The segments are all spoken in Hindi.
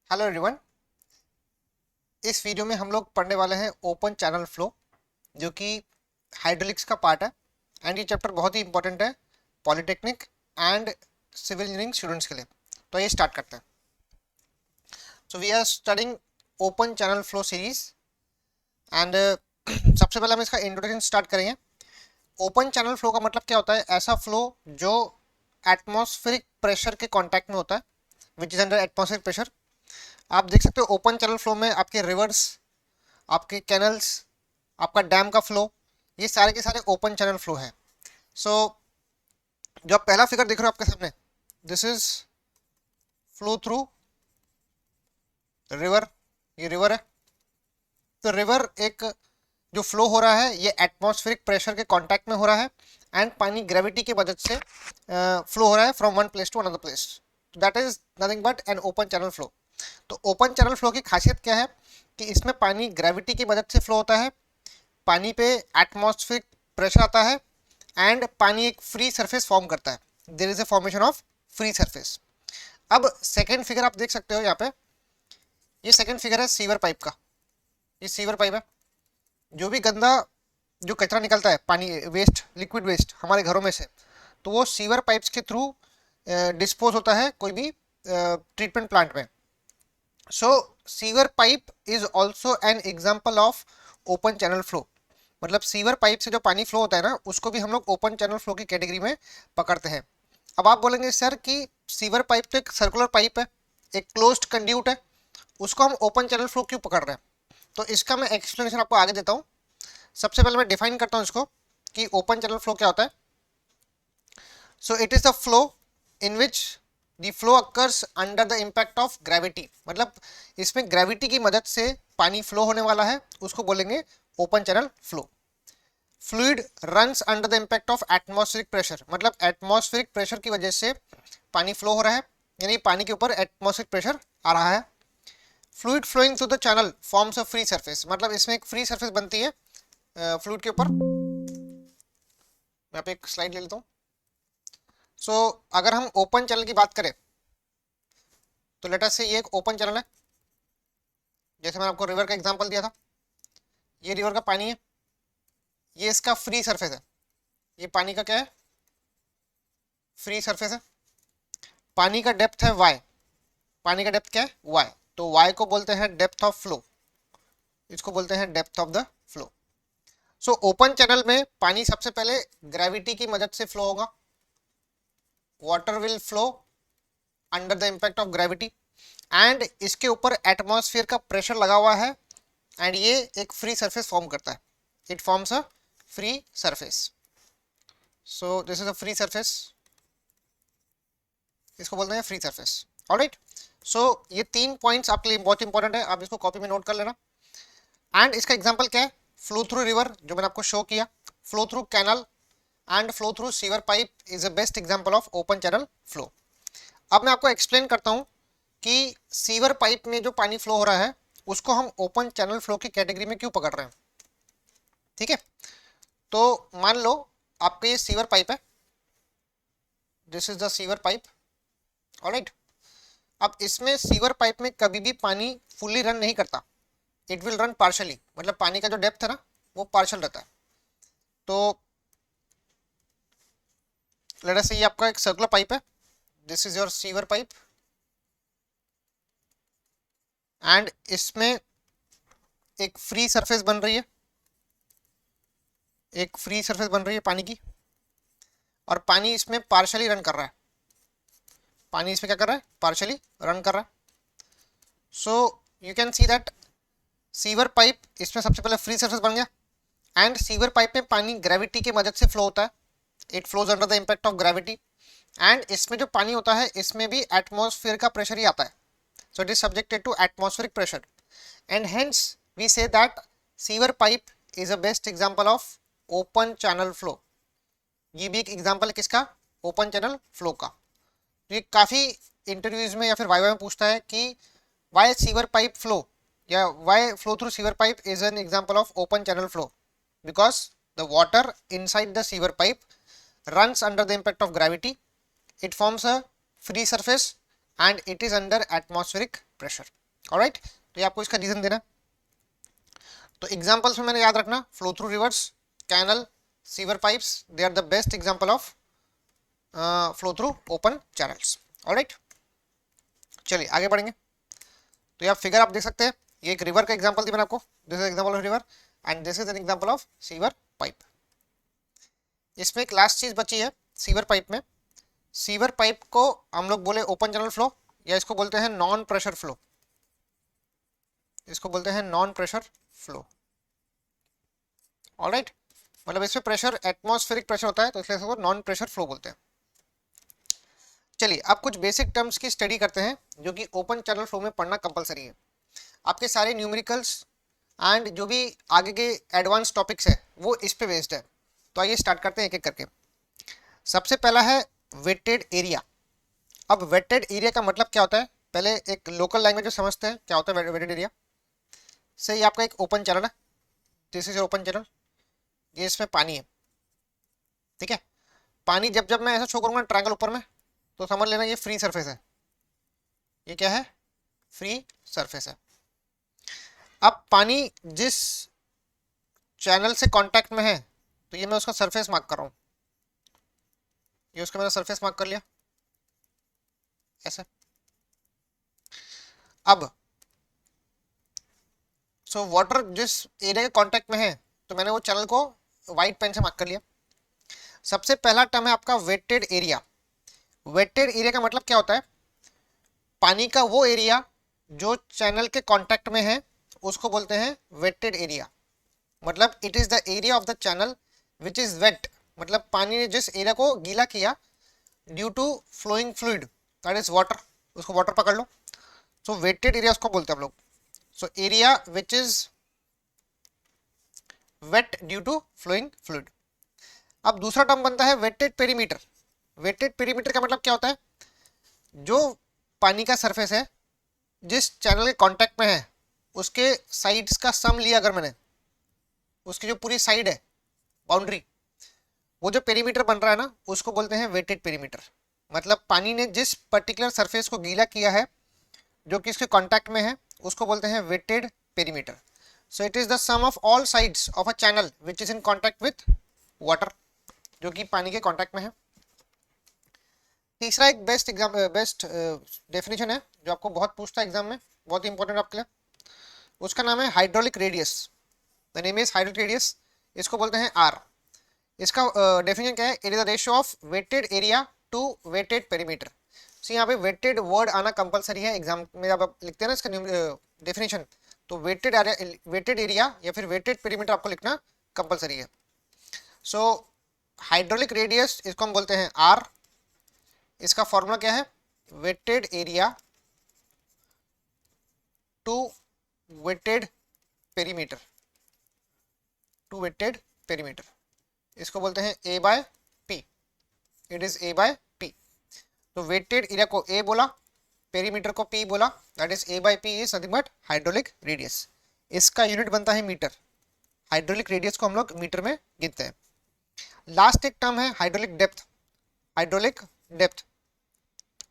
Hello everyone. इस वीडियो में हम लोग पढ़ने वाले हैं ओपन चैनल फ्लो, जो कि हाइड्रोलिक्स का पार्ट है। एंड ये चैप्टर बहुत ही इंपॉर्टेंट है polytechnic and civil engineering students के लिए। तो ये स्टार्ट करते हैं। So we are studying open channel flow series and सबसे पहले हम इसका इंट्रोडक्शन स्टार्ट करेंगे। ओपन चैनल फ्लो का मतलब क्या होता है? ऐसा फ्लो जो एटमॉस्फेरिक प्रेशर के कांटेक्ट में होता है, which is under atmospheric pressure. आप देख सकते हो ओपन चैनल फ्लो में आपके रिवर्स, आपके कैनल्स, आपका डैम का फ्लो, ये सारे के सारे ओपन चैनल फ्लो है। सो जो आप पहला फिगर देख रहे हो आपके सामने, this is flow through river. ये रिवर है। तो रिवर एक जो फ्लो हो रहा है ये एटमॉस्फेरिक प्रेशर के कांटेक्ट में हो रहा है एंड पानी ग्रेविटी की मदद से फ्लो हो रहा है from one place to another place. That is nothing but an open channel flow. तो ओपन चैनल फ्लो की खासियत क्या है कि इसमें पानी ग्रेविटी की मदद से फ्लो होता है, पानी पे एटमॉस्फेरिक प्रेशर आता है एंड पानी एक फ्री सरफेस फॉर्म करता है। There is a formation of free surface. अब सेकेंड फिगर आप देख सकते हो यहाँ पे, ये सेकेंड फिगर है सीवर पाइप का। ये सीवर पाइप है। जो भी गंदा जो कचरा निकलता है, पानी वेस्ट, लिक्विड वेस्ट हमारे घरों में से, तो वो सीवर पाइप्स के थ्रू डिस्पोज होता है कोई भी ट्रीटमेंट प्लांट में। So sewer pipe is also an example of open channel flow. मतलब सीवर पाइप से जो पानी फ्लो होता है ना, उसको भी हम लोग ओपन चैनल फ्लो की कैटेगरी में पकड़ते हैं। अब आप बोलेंगे सर कि सीवर पाइप तो एक सर्कुलर पाइप है, एक क्लोज्ड कंड्यूट है, उसको हम ओपन चैनल फ्लो क्यों पकड़ रहे हैं? तो इसका मैं एक्सप्लेनेशन आपको आगे देता हूँ। सबसे पहले मैं डिफाइन करता हूँ इसको कि ओपन चैनल फ्लो क्या होता है। So it is the flow in which the flow occurs under the impact of gravity. मतलब इसमें ग्रेविटी की मदद से पानी फ्लो होने वाला है, उसको बोलेंगे open channel flow. Fluid runs under the impact of atmospheric pressure. मतलब एटमॉस्फेरिक प्रेशर की वजह से पानी फ्लो हो रहा है, यानी पानी के ऊपर एटमॉस्फेरिक प्रेशर आ रहा है। Fluid flowing through the channel forms a free surface. मतलब इसमें एक फ्री सरफेस बनती है फ्लूइड के ऊपर। मैं पे एक स्लाइड ले लेता हूँ। सो अगर हम ओपन चैनल की बात करें तो लेट अस से ये एक ओपन चैनल है। जैसे मैंने आपको रिवर का एग्जांपल दिया था, ये रिवर का पानी है, ये इसका फ्री सरफेस है। ये पानी का क्या है? फ्री सरफेस है। पानी का डेप्थ है y। पानी का डेप्थ क्या है? y। तो y को बोलते हैं डेप्थ ऑफ फ्लो, इसको बोलते हैं depth of the flow. So open channel में पानी सबसे पहले ग्रेविटी की मदद से फ्लो होगा। Water will flow under the impact of gravity and इसके ऊपर एटमॉस्फेयर का प्रेशर लगा हुआ है एंड ये एक फ्री सरफेस फॉर्म करता है। It forms a free surface. So this is a free surface, इसको बोलते हैं फ्री सरफेस। ऑलराइट। सो ये तीन पॉइंट्स आपके लिए बहुत इंपॉर्टेंट है, आप इसको कॉपी में नोट कर लेना। एंड इसका एग्जांपल क्या है? फ्लो थ्रू रिवर, जो मैंने आपको शो किया, flow through canal and flow through sewer pipe is a best example of open channel flow. अब मैं आपको एक्सप्लेन करता हूँ कि सीवर पाइप में जो पानी फ्लो हो रहा है उसको हम ओपन चैनल फ्लो की कैटेगरी में क्यों पकड़ रहे हैं। ठीक है। तो मान लो आपके ये सीवर पाइप है, this is the sewer pipe. Alright. अब इसमें सीवर पाइप में कभी भी पानी फुल्ली रन नहीं करता, इट विल रन पार्शली। मतलब पानी का जो डेप्थ है ना, वो पार्शल रहता है। तो लेट अस से ये आपका एक सर्कुलर पाइप है, this is your sewer pipe and इसमें एक फ्री सरफेस बन रही है, एक फ्री सरफेस बन रही है पानी की, और पानी इसमें पार्शली रन कर रहा है। पानी इसमें क्या कर रहा है? पार्शली रन कर रहा है। So you can see that sewer pipe, इसमें सबसे पहले फ्री सरफेस बन गया एंड सीवर पाइप में पानी ग्रेविटी की मदद से फ्लो होता है। It flows under the impact of gravity and इसमें जो पानी होता है इसमें भी एटमॉस्फेयर का प्रेशर ही आता है। So it is subjected to atmospheric pressure and hence we say that sewer pipe is a best example of open channel flow. ये भी एक एग्जांपल है किसका? ओपन चैनल फ्लो का। ये काफ़ी इंटरव्यूज में या फिर वाइवा में पूछता है कि वाई सीवर पाइप फ्लो या why flow through sewer pipe is an example of open channel flow, because the water inside the sewer pipe runs under the impact of gravity, it forms a free surface and it is under atmospheric pressure. Alright, तो ये आपको इसका रीजन देना। तो एग्जांपल्स में मैंने याद रखना, flow through rivers, canal, sewer pipes, they are the best example of flow through open channels. Alright, चलिए आगे बढ़ेंगे। तो ये फिगर आप देख सकते हैं, ये एक रिवर का एग्जांपल दी मैंने आपको, this is example of river and this is an example of sewer pipe. इसमें एक लास्ट चीज बची है सीवर पाइप में। सीवर पाइप को हम लोग बोले ओपन चैनल फ्लो, या इसको बोलते हैं नॉन प्रेशर फ्लो, इसको बोलते हैं नॉन प्रेशर फ्लो। ऑलराइट, मतलब इसमें प्रेशर एटमॉस्फेरिक प्रेशर होता है, तो इसलिए इसको नॉन प्रेशर फ्लो बोलते हैं। चलिए अब कुछ बेसिक टर्म्स की स्टडी करते हैं जो कि ओपन चैनल फ्लो में पढ़ना कंपलसरी है। आपके सारे न्यूमेरिकल्स एंड जो भी आगे के एडवांस टॉपिक्स है वो इस पे बेस्ड है। तो आइए स्टार्ट करते हैं एक एक करके। सबसे पहला है वेटेड एरिया। अब वेटेड एरिया का मतलब क्या होता है, पहले एक लोकल लैंग्वेज में समझते हैं क्या होता है वेटेड एरिया। से ये आपका एक ओपन चैनल है, दिस इज ओपन चैनल, ये इसमें पानी है, ठीक है। पानी जब जब मैं ऐसा शो करूंगा ट्रायंगल ऊपर में, तो समझ लेना ये फ्री सरफेस है, ये क्या है, फ्री सरफेस है। अब पानी जिस चैनल से कांटेक्ट में है, तो ये मैं उसका सरफेस मार्क कर रहा हूं, ये उसका मैंने सरफेस मार्क कर लिया ऐसे। अब सो वाटर जिस एरिया के कांटेक्ट में है, तो मैंने वो चैनल को व्हाइट पेन से मार्क कर लिया। सबसे पहला टर्म है आपका वेटेड एरिया। वेटेड एरिया का मतलब क्या होता है, पानी का वो एरिया जो चैनल के कांटेक्ट में है उसको बोलते हैं वेटेड एरिया। मतलब it is the area of the channel which is wet, मतलब पानी ने जिस एरिया को गीला किया due to flowing fluid, that is water, उसको वाटर पकड़ लो। सो वेटेड एरिया उसको बोलते हैं हम लोग। So area which is wet due to flowing fluid. अब दूसरा टर्म बनता है वेटेड पेरीमीटर। वेटेड पेरीमीटर का मतलब क्या होता है, जो पानी का सरफेस है जिस चैनल के कांटेक्ट में है उसके साइड्स का सम लिया अगर मैंने, उसकी जो पूरी साइड है बाउंड्री, वो जो पेरीमीटर बन रहा है ना उसको बोलते हैं वेटेड पेरीमीटर। मतलब पानी ने जिस पर्टिकुलर सरफेस को गीला किया है जो कि इसके कांटेक्ट में है उसको बोलते हैं wetted perimeter. So it is the sum of all sides of a channel which is in contact with water, जो कि पानी के कांटेक्ट में है। तीसरा एक बेस्ट डेफिनेशन है जो आपको बहुत पूछता है एग्जाम में, बहुत इंपॉर्टेंट आपके लिए, उसका नाम है hydraulic radius. The name is hydraulic radius, इसको बोलते हैं आर। इसका डेफिनेशन क्या है, it is the ratio of wetted area to wetted perimeter. So यहाँ पे वेटेड वर्ड आना कंपलसरी है एग्जाम में, जब आप लिखते हैं ना इसका डेफिनेशन, तो वेटेड एरिया या फिर वेटेड पेरीमीटर आपको लिखना कंपलसरी है। सो हाइड्रोलिक रेडियस इसको हम बोलते हैं आर। इसका फॉर्मूला क्या है, wetted area to wetted perimeter, to wetted perimeter, इसको बोलते हैं A by P, it is A by P. तो वेटेड एरिया को ए बोला, पेरीमीटर को पी बोला, that is A by P is nothing but hydraulic radius. इसका यूनिट बनता है मीटर, हाइड्रोलिक रेडियस को हम लोग मीटर में गिनते हैं। लास्ट एक टर्म है hydraulic depth. Hydraulic depth,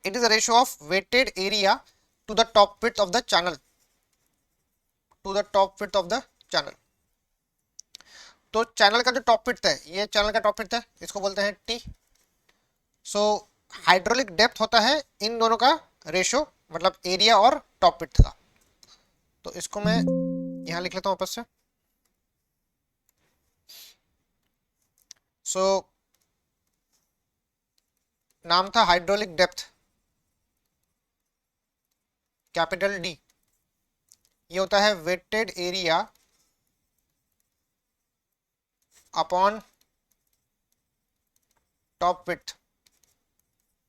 it is a ratio of weighted area to the top width of the channel, to the top width of the channel। तो चैनल का जो टॉप विड्थ है, ये चैनल का टॉप विड्थ है, इसको बोलते हैं टी। सो हाइड्रोलिक डेप्थ होता है इन दोनों का रेशियो, मतलब एरिया और टॉप विड्थ का। तो इसको मैं यहां लिख लेता हूं वापस से। सो नाम था हाइड्रोलिक डेप्थ, कैपिटल डी। ये होता है wetted area upon top width,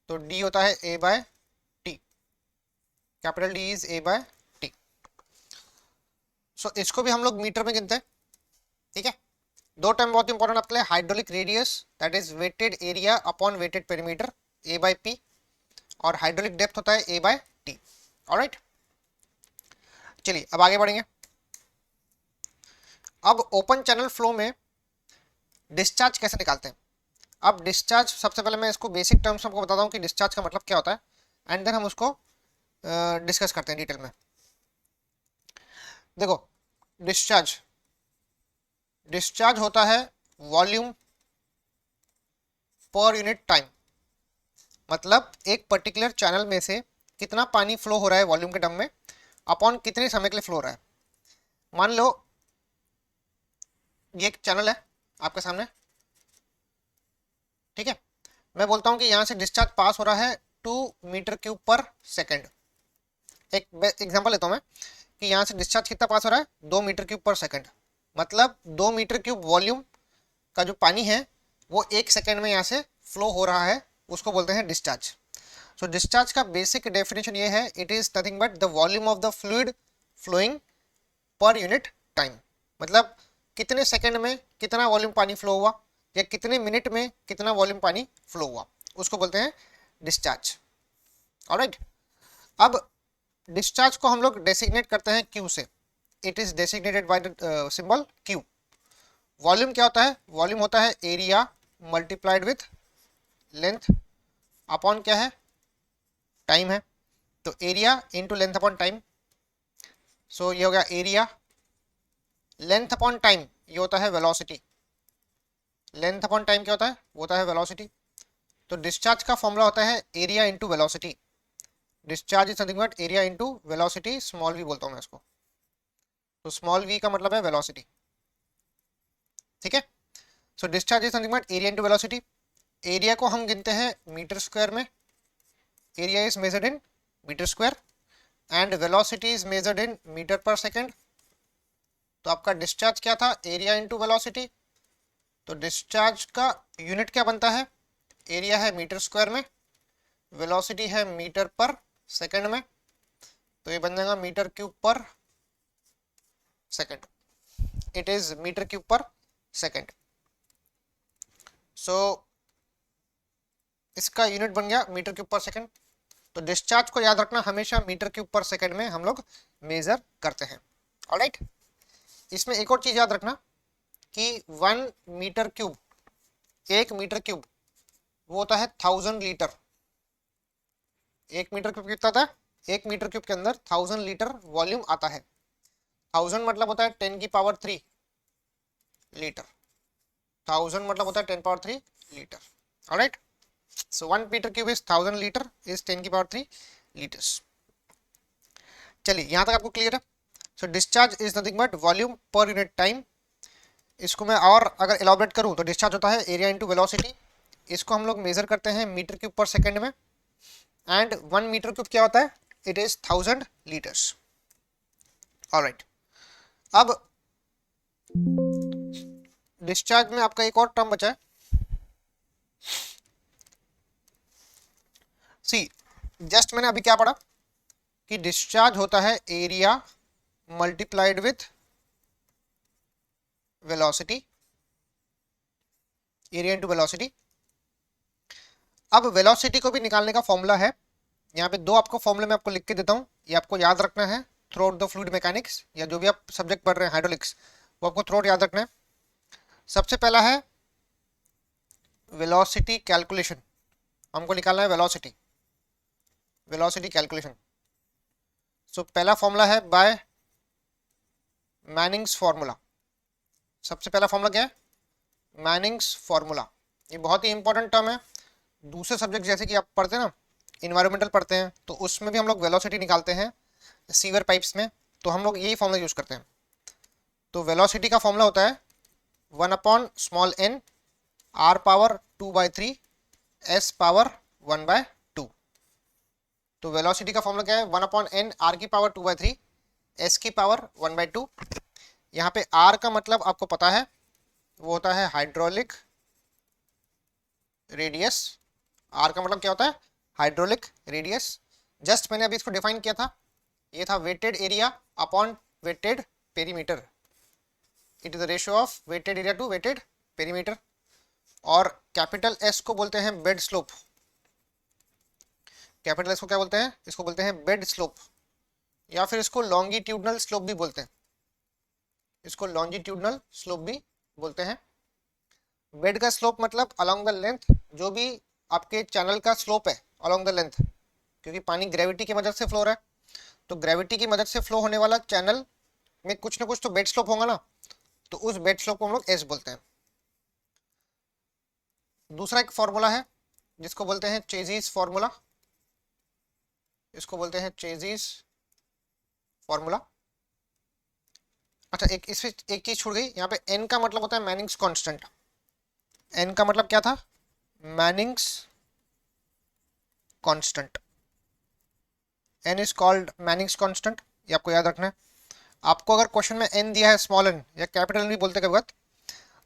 तो डी होता है A by T, capital D is A by T. So इसको भी हम लोग मीटर में गिनते हैं, ठीक है। दो टर्म बहुत इंपॉर्टेंट आपके लिए, hydraulic radius that is weighted area upon wetted perimeter A by P, और हाइड्रोलिक डेप्थ होता है ए बाय टी। ऑलराइट, चलिए अब आगे बढ़ेंगे। अब ओपन चैनल फ्लो में डिस्चार्ज कैसे निकालते हैं। अब डिस्चार्ज, सबसे पहले मैं इसको बेसिक टर्म्स आपको बताता हूँ कि डिस्चार्ज का मतलब क्या होता है। एंड देन हम उसको डिस्कस करते हैं डिटेल में। देखो, डिस्चार्ज डिस्चार्ज होता है वॉल्यूम पर यूनिट टाइम, मतलब एक पर्टिकुलर चैनल में से कितना पानी फ्लो हो रहा है वॉल्यूम के टर्म में अपॉन कितने समय के लिए फ्लो हो रहा है। मान लो ये एक चैनल है आपके सामने, ठीक है। मैं बोलता हूं कि यहां से डिस्चार्ज पास हो रहा है 2 मीटर क्यूब पर सेकेंड। एक एग्जांपल लेता हूं मैं कि यहां से डिस्चार्ज कितना पास हो रहा है 2 मीटर क्यूब पर सेकेंड, मतलब 2 मीटर क्यूब वॉल्यूम का जो पानी है वो 1 सेकेंड में यहाँ से फ्लो हो रहा है, उसको बोलते हैं डिस्चार्ज। सो डिस्चार्ज का बेसिक डेफिनेशन ये है, it is nothing but the volume of the fluid flowing per unit time, मतलब कितने सेकेंड में कितना वॉल्यूम पानी फ्लो हुआ या कितने मिनट में कितना वॉल्यूम पानी फ्लो हुआ, उसको बोलते हैं डिस्चार्ज। ऑलराइट, अब डिस्चार्ज को हम लोग डेसिग्नेट करते हैं क्यू से। It is designated by the symbol Q. Volume क्या होता है? वॉल्यूम होता है area multiplied with length upon क्या है? टाइम है। तो area into length upon time, so ये हो गया एरिया। लेंथ अपॉन टाइम ये होता है वेलोसिटी। लेंथ अपॉन टाइम क्या होता है? वो होता है वेलोसिटी। तो डिस्चार्ज का फॉर्मूला होता है area into velocity. Discharge is nothing but area into velocity, small V बोलता हूं मैं इसको। तो स्मॉल वी का मतलब है वेलोसिटी, ठीक है। So discharge is nothing but area into velocity. Area को हम गिनते हैं मीटर स्क्वायर में, area is measured in metre square and velocity is measured in metre per second. तो आपका डिस्चार्ज क्या था? Area into velocity. तो डिस्चार्ज का यूनिट क्या बनता है? एरिया है मीटर स्क्वायर में, वेलोसिटी है मीटर पर सेकेंड में, तो ये बन जाएगा metre cube per second. It is metre cube per second. सो इसका यूनिट बन गया मीटर क्यूब पर सेकेंड। तो डिस्चार्ज को याद रखना, हमेशा मीटर क्यूब पर सेकेंड में हम लोग मेजर करते हैं। ऑलराइट, इसमें एक और चीज याद रखना कि 1 मीटर क्यूब, 1 मीटर क्यूब वो होता है 1000 लीटर। 1 मीटर क्यूब कितना था? 1 मीटर क्यूब के अंदर 1000 लीटर वॉल्यूम आता है। 1000 मतलब होता है 10 की पावर 3 लीटर। 1000 मतलब होता है 10 power 3 litre. Alright, so 1 metre cube is 1000 litre is 10 की पावर 3 लीटर्स। चलिए यहां तक आपको क्लियर है। So discharge is nothing but volume per unit time. इसको मैं और अगर एलॉबरेट करूं तो डिस्चार्ज होता है एरिया इंटू वेलोसिटी। इसको हम लोग मेजर करते हैं मीटर क्यूब पर सेकेंड में, एंड 1 मीटर क्यूब क्या होता है? It is 1000 litres. ऑलराइट, अब डिस्चार्ज में आपका एक और टर्म बचा है, सी। जस्ट मैंने अभी क्या पढ़ा कि डिस्चार्ज होता है area multiplied with velocity, area into velocity. अब वेलोसिटी को भी निकालने का फॉर्मूला है। यहाँ पे 2 आपको फॉर्मूले में आपको लिख के देता हूँ, ये आपको याद रखना है through out the fluid mechanics, या जो भी आप सब्जेक्ट पढ़ रहे हैं हाइड्रोलिक्स, वो आपको थ्रू आउट याद रखना है। सबसे पहला है वेलोसिटी कैलकुलेशन। हमको निकालना है वेलोसिटी, वेलोसिटी कैलकुलेशन। सो पहला फॉर्मूला है बाय मैनिंग्स फॉर्मूला। सबसे पहला फॉर्मूला क्या है? Manning's formula. ये बहुत ही इंपॉर्टेंट टर्म है। दूसरे सब्जेक्ट जैसे कि आप पढ़ते हैं ना, इन्वायरमेंटल पढ़ते हैं, तो उसमें भी हम लोग वेलोसिटी निकालते हैं सीवर पाइप्स में, तो हम लोग यही फॉर्मूला यूज करते हैं। तो वेलोसिटी का फॉर्मूला होता है 1/n r power 2/3 s power 1/2। तो वेलोसिटी का फॉर्मूला क्या है? 1/n r की पावर 2/3 s की पावर 1/2। यहाँ पे r का मतलब आपको पता है, वो होता है हाइड्रोलिक रेडियस। r का मतलब क्या होता है? Hydraulic radius. जस्ट मैंने अभी इसको डिफाइन किया था, ये था wetted area upon weighted perimeter. It is the ratio of wetted area to wetted perimeter. और कैपिटल एस को बोलते हैं बेड स्लोप। कैपिटल एस को क्या बोलते हैं? इसको बोलते हैं बेड स्लोप, या फिर इसको लॉन्गिट्यूडनल स्लोप भी बोलते हैं। इसको लॉन्जिट्यूडनल स्लोप भी बोलते हैं। बेड का स्लोप मतलब अलोंग द लेंथ, जो भी आपके चैनल का स्लोप है अलोंग द लेंथ, क्योंकि पानी ग्रेविटी की मदद से फ्लो हो रहा है, तो ग्रेविटी की मदद से फ्लो होने वाला चैनल में कुछ ना कुछ तो बेड स्लोप होगा ना, तो उस बेड स्लोप को हम लोग एस बोलते हैं। दूसरा एक फॉर्मूला है जिसको बोलते हैं चेजिस फॉर्मूला, इसको बोलते हैं चेजिस फॉर्मूला। अच्छा, एक इसमें एक चीज छूट गई, यहाँ पे एन का मतलब होता है मैनिंग्स कांस्टेंट। एन का मतलब क्या था? Manning's constant. N is called Manning's constant, ये आपको याद रखना है। आपको अगर क्वेश्चन में एन दिया है, स्मॉल एन या कैपिटल एन भी बोलते कभी वक्त,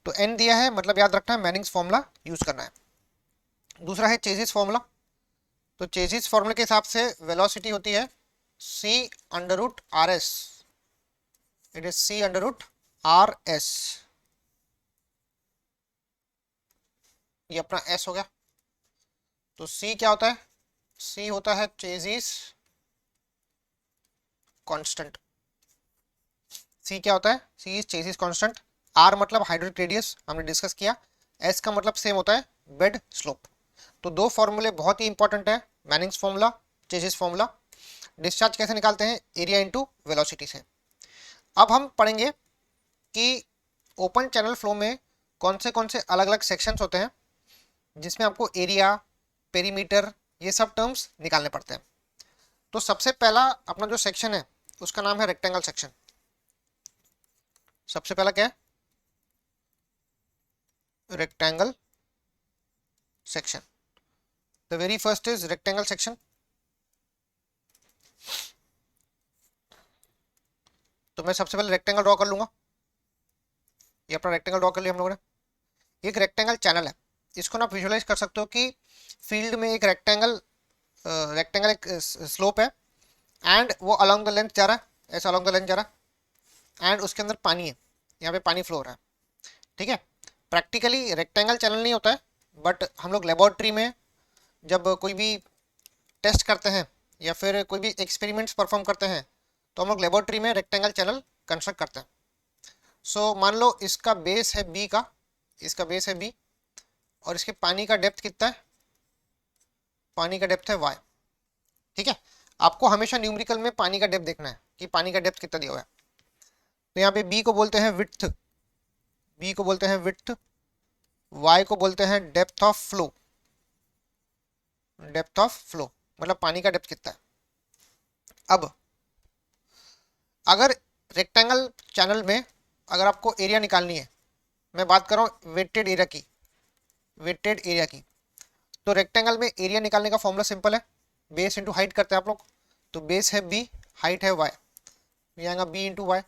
तो एन दिया है मतलब याद रखना है मैनिंग्स फॉर्मूला यूज करना है। दूसरा है चेजिस फॉर्मूला। तो चेजिस फॉर्मूले के हिसाब से वेलोसिटी होती है c under root R S, it is c under root R S, ये अपना s हो गया। तो c क्या होता है? c होता है चेजिस कांस्टेंट। c क्या होता है? c is chassis constant. r मतलब हाइड्रोलिक रेडियस, हमने डिस्कस किया। s का मतलब सेम होता है बेड स्लोप। तो दो फॉर्मूले बहुत ही इंपॉर्टेंट है, Manning's formula, chassis formula. Discharge कैसे निकालते हैं? एरिया इनटू वेलोसिटी से। अब हम पढ़ेंगे कि ओपन चैनल फ्लो में कौन से अलग अलग सेक्शंस होते हैं जिसमें आपको एरिया, पेरीमीटर, ये सब टर्म्स निकालने पड़ते हैं। तो सबसे पहला अपना जो सेक्शन है उसका नाम है रेक्टेंगल सेक्शन। सबसे पहला क्या है? Rectangle section. The very first is rectangle section. तो मैं सबसे पहले रेक्टेंगल ड्रॉ कर लूंगा। ये अपना रेक्टेंगल ड्रॉ कर लिया हम लोगों ने। एक रेक्टेंगल चैनल है, इसको ना विजुअलाइज कर सकते हो कि फील्ड में एक रेक्टेंगल एक स्लोप है एंड वो अलोंग द लेंथ जा रहा है, ऐसा अलोंग द लेंथ जा रहा है, एंड उसके अंदर पानी है, यहाँ पे पानी फ्लो हो रहा है। ठीक है, प्रैक्टिकली रेक्टेंगल चैनल नहीं होता है, बट हम लोग लेबोरेटरी में जब कोई भी टेस्ट करते हैं या फिर कोई भी एक्सपेरिमेंट्स परफॉर्म करते हैं तो हम लोग लेबोरेटरी में रेक्टेंगल चैनल कंस्ट्रक्ट करते हैं। सो मान लो इसका बेस है बी का, इसका बेस है बी, और इसके पानी का डेप्थ कितना है? पानी का डेप्थ है y। ठीक है, आपको हमेशा न्यूमेरिकल में पानी का डेप्थ देखना है कि पानी का डेप्थ कितना दिया हुआ है। तो यहाँ पे b को बोलते हैं विड्थ, b को बोलते हैं विड्थ, y को बोलते हैं depth of flow, depth of flow मतलब पानी का डेप्थ कितना है। अब अगर रेक्टेंगल चैनल में अगर आपको एरिया निकालनी है, मैं बात कर रहा हूँ वेटेड एरिया की, वेटेड एरिया की, तो रेक्टेंगल में एरिया निकालने का फॉर्मूला सिंपल है, बेस इंटू हाइट करते हैं आप लोग। तो बेस है बी, हाइट है वाई, ये आएगा बी इंटू वाई।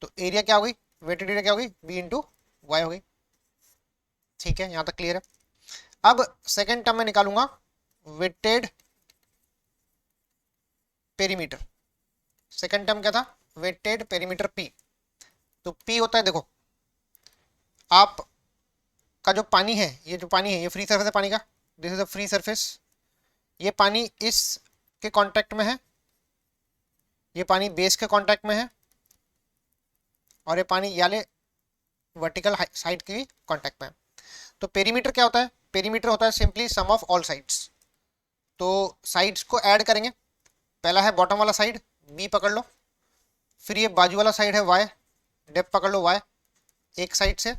तो एरिया क्या हो गई? वेटेड एरिया क्या हो गई? बी इंटू वाई हो गई। ठीक है, यहाँ तक क्लियर है। अब सेकेंड टर्म में निकालूंगा वेटेड पेरीमीटर। सेकेंड टर्म क्या था? Weighted perimeter P. तो पी होता है, देखो आप का जो पानी है, ये जो पानी है ये फ्री सरफेस है पानी का, this is a free surface. ये पानी इस के कांटेक्ट में है, ये पानी बेस के कांटेक्ट में है, और ये पानी याले वर्टिकल साइड के भी कांटेक्ट में है। तो पेरीमीटर क्या होता है? पेरीमीटर होता है simply some of all sides. तो साइड्स को ऐड करेंगे, पहला है बॉटम वाला साइड बी पकड़ लो, फिर ये बाजू वाला साइड है वाई, डेप्थ पकड़ लो वाई एक साइड से,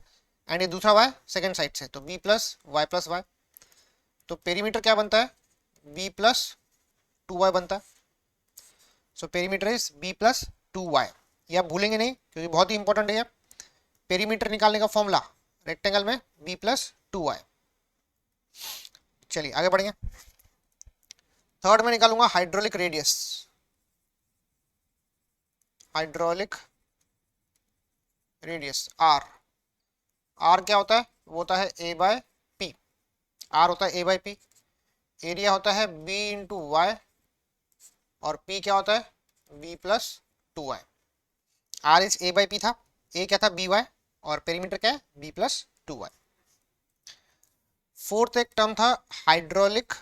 एंड ये दूसरा वाई सेकेंड साइड से, तो B plus Y plus Y. तो पेरीमीटर क्या बनता है? बी प्लस टू वाई बनता है। So perimeter is B plus two Y. ये आप भूलेंगे नहीं क्योंकि बहुत ही इंपॉर्टेंट है। पेरीमीटर निकालने का फॉर्मूला रेक्टेंगल में बी प्लस टू वाई। चलिए आगे बढ़ेंगे। थर्ड में निकालूंगा hydraulic radius. Hydraulic radius R. R क्या होता है? वो होता है ए बाय पी। आर होता है ए बाय पी। एरिया होता है बी इंटू वाई, और पी क्या होता है? B plus two Y. R is A by P था, ए क्या था? बी वाई, और पेरीमीटर क्या है? B plus two Y. Fourth एक टर्म था हाइड्रोलिक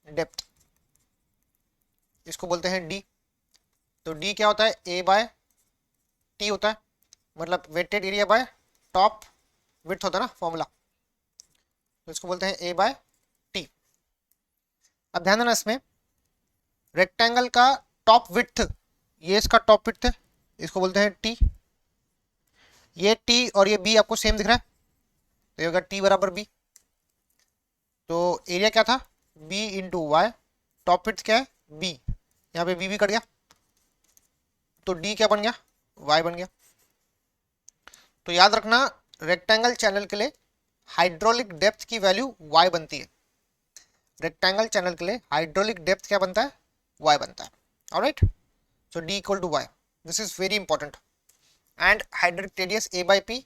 डेप्थ, इसको बोलते हैं डी। तो डी क्या होता है? ए बाय टी होता है, मतलब wetted area bye top width होता है ना फॉर्मूला, तो इसको बोलते हैं ए बाय टी। अब ध्यान देना इसमें, रेक्टेंगल का टॉप विड्थ, ये इसका टॉप विड्थ है, इसको बोलते हैं टी। ये टी और ये बी आपको सेम दिख रहा है, तो ये होगा टी बराबर बी। तो एरिया क्या था, B into Y, top width क्या है बी, यहाँ पे बी भी कट गया, तो डी क्या बन गया, वाई बन गया। तो याद रखना रेक्टेंगल चैनल के लिए हाइड्रोलिक डेप्थ की वैल्यू वाई बनती है। रेक्टेंगल चैनल के लिए हाइड्रोलिक डेप्थ क्या बनता है, वाई बनता है। Alright, so D equal to Y, this is very important. And hydraulic radius A by P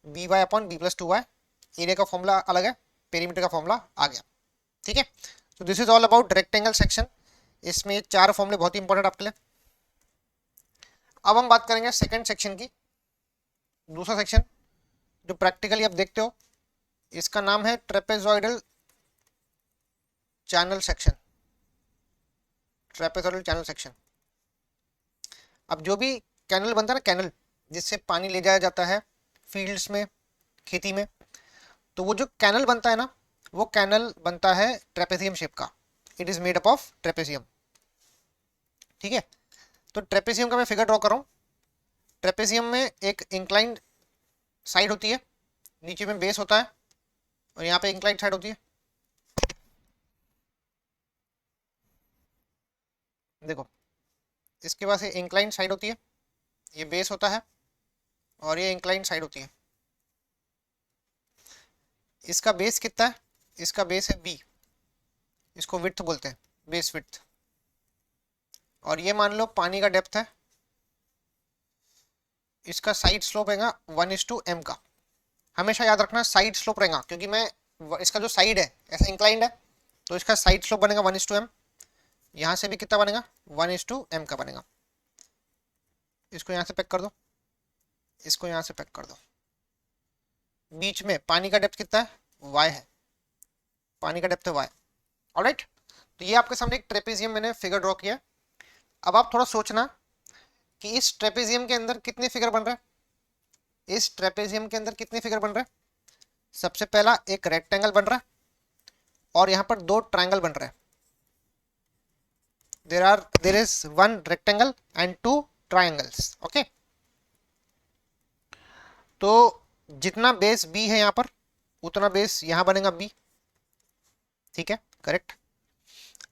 B Y upon B plus two Y, area का फॉर्मूला अलग है, पेरीमीटर का फॉर्मूला आ गया। ठीक है, तो this is all about rectangle section. इसमें 4 फॉर्मूले बहुत ही इंपॉर्टेंट आपके लिए। अब हम बात करेंगे सेकंड सेक्शन की, दूसरा सेक्शन जो प्रैक्टिकली आप देखते हो, इसका नाम है trapezoidal channel section. Trapezoidal channel section, अब जो भी कैनल बनता है ना, कैनल जिससे पानी ले जाया जाता है फील्ड्स में, खेती में, तो वो जो कैनल बनता है ना, वो कैनल बनता है ट्रेपेजियम शेप का। It is made up of trapezium. ठीक है, तो ट्रेपेजियम का मैं फिगर ड्रॉ कर रहा हूँ। ट्रेपेजियम में एक इंक्लाइंड साइड होती है, नीचे में बेस होता है, और यहाँ पे इंक्लाइंड साइड होती है। देखो, इसके पास ये इंक्लाइंड साइड होती है, ये बेस होता है, और ये इंक्लाइंड साइड होती है। इसका बेस कितना है, इसका बेस है बी, इसको विड्थ बोलते हैं, बेस विड्थ। और ये मान लो पानी का डेप्थ है, इसका साइड स्लोप रहेगा 1:m का। हमेशा याद रखना साइड स्लोप रहेगा, क्योंकि मैं इसका जो साइड है ऐसा इंक्लाइंड है, तो इसका साइड स्लोप बनेगा 1:m। यहाँ से भी कितना बनेगा, 1:m का बनेगा। इसको यहाँ से पैक कर दो, इसको यहाँ से पैक कर दो। बीच में पानी का डेप्थ कितना है, y है, पानी का डेप्थ है y। ऑलराइट, तो ये आपके सामने एक ट्रेपेजियम मैंने फिगर ड्रॉ किया। अब आप थोड़ा सोचना कि इस ट्रेपेजियम के अंदर कितने फिगर बन रहे हैं। इस ट्रेपेजियम के अंदर कितने फिगर बन रहे हैं। सबसे पहला एक रेक्टेंगल बन रहा है, और यहाँ पर 2 ट्रायंगल बन रहे हैं। there is 1 rectangle and 2 triangles। Okay, तो जितना बेस बी है यहाँ पर, उतना बेस यहाँ बनेगा बी। ठीक है, करेक्ट।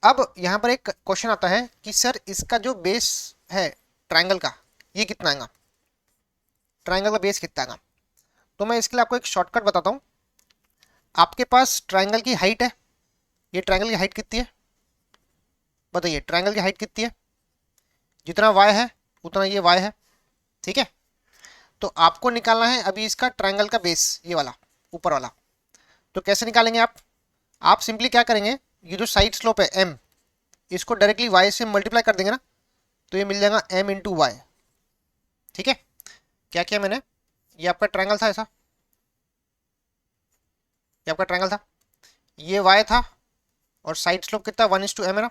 अब यहाँ पर एक क्वेश्चन आता है कि सर इसका जो बेस है ट्रायंगल का, ये कितना आएगा, ट्रायंगल का बेस कितना आएगा। तो मैं इसके लिए आपको एक शॉर्टकट बताता हूँ। आपके पास ट्रायंगल की हाइट है, ये ट्रायंगल की हाइट कितनी है, बताइए ट्रायंगल की हाइट कितनी है। जितना y है उतना ये y है। ठीक है, तो आपको निकालना है अभी इसका ट्रायंगल का बेस, ये वाला ऊपर वाला। तो कैसे निकालेंगे आप सिंपली क्या करेंगे, ये जो साइड स्लोप है m, इसको डायरेक्टली y से मल्टीप्लाई कर देंगे ना, तो ये मिल जाएगा m इंटू वाई। ठीक है, क्या किया मैंने, ये आपका ट्रायंगल था ऐसा, ये आपका ट्रायंगल था, ये y था, और साइड स्लोप कितना 1:m है ना।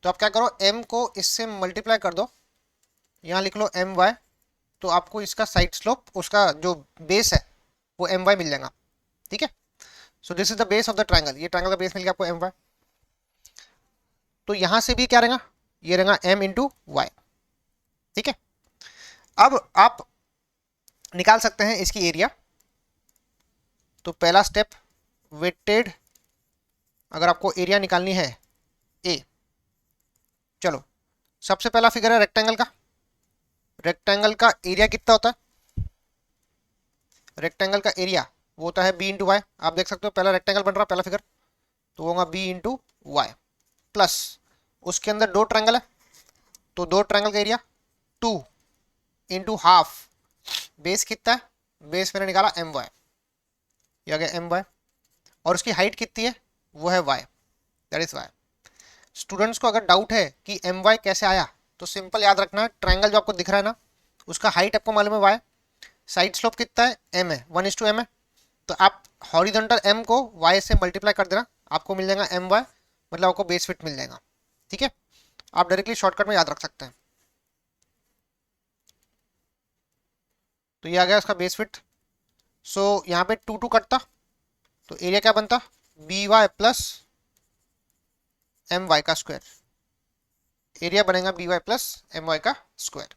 तो आप क्या करो, m को इससे मल्टीप्लाई कर दो, यहाँ लिख लो my, तो आपको इसका साइड स्लोप, उसका जो बेस है वो my मिल जाएगा। ठीक है, so this is the base of the triangle, ये ट्रायंगल का बेस मिल गया आपको my। तो यहां से भी क्या रहेगा, ये रहेगा m इंटू वाई। ठीक है, अब आप निकाल सकते हैं इसकी एरिया। तो पहला स्टेप, वेटेड, अगर आपको एरिया निकालनी है ए, चलो सबसे पहला फिगर है रेक्टेंगल का। रेक्टेंगल का एरिया कितना होता है, रेक्टेंगल का एरिया वो होता है बी इंटू वाई। आप देख सकते हो पहला रेक्टेंगल बन रहा है, पहला फिगर, तो होगा बी इंटू वाई, प्लस उसके अंदर 2 ट्रायंगल है, तो 2 ट्रायंगल का एरिया 2 इंटू हाफ, बेस कितना है, बेस मैंने निकाला एम वाई, ये आ गया एम वाई, और उसकी हाइट कितनी है, वो है Y, that is Y. Students को अगर डाउट है कि एम वाई कैसे आया, तो सिंपल याद रखना, ट्रायंगल जो आपको दिख रहा है ना, उसका हाइट आपको मालूम है वाई, साइड स्लोप कितना है एम है, 1:m है, तो आप हॉरिजॉन्टल m को y से मल्टीप्लाई कर देना, आपको मिल जाएगा एम वाई, मतलब आपको बेस फिट मिल जाएगा। ठीक है, आप डायरेक्टली शॉर्टकट में याद रख सकते हैं। तो ये आ गया इसका बेस फिट। सो यहाँ पे 2 2 कटता, तो एरिया क्या बनता, B Y plus M Y का स्क्वायर, एरिया बनेगा B Y plus M Y का square.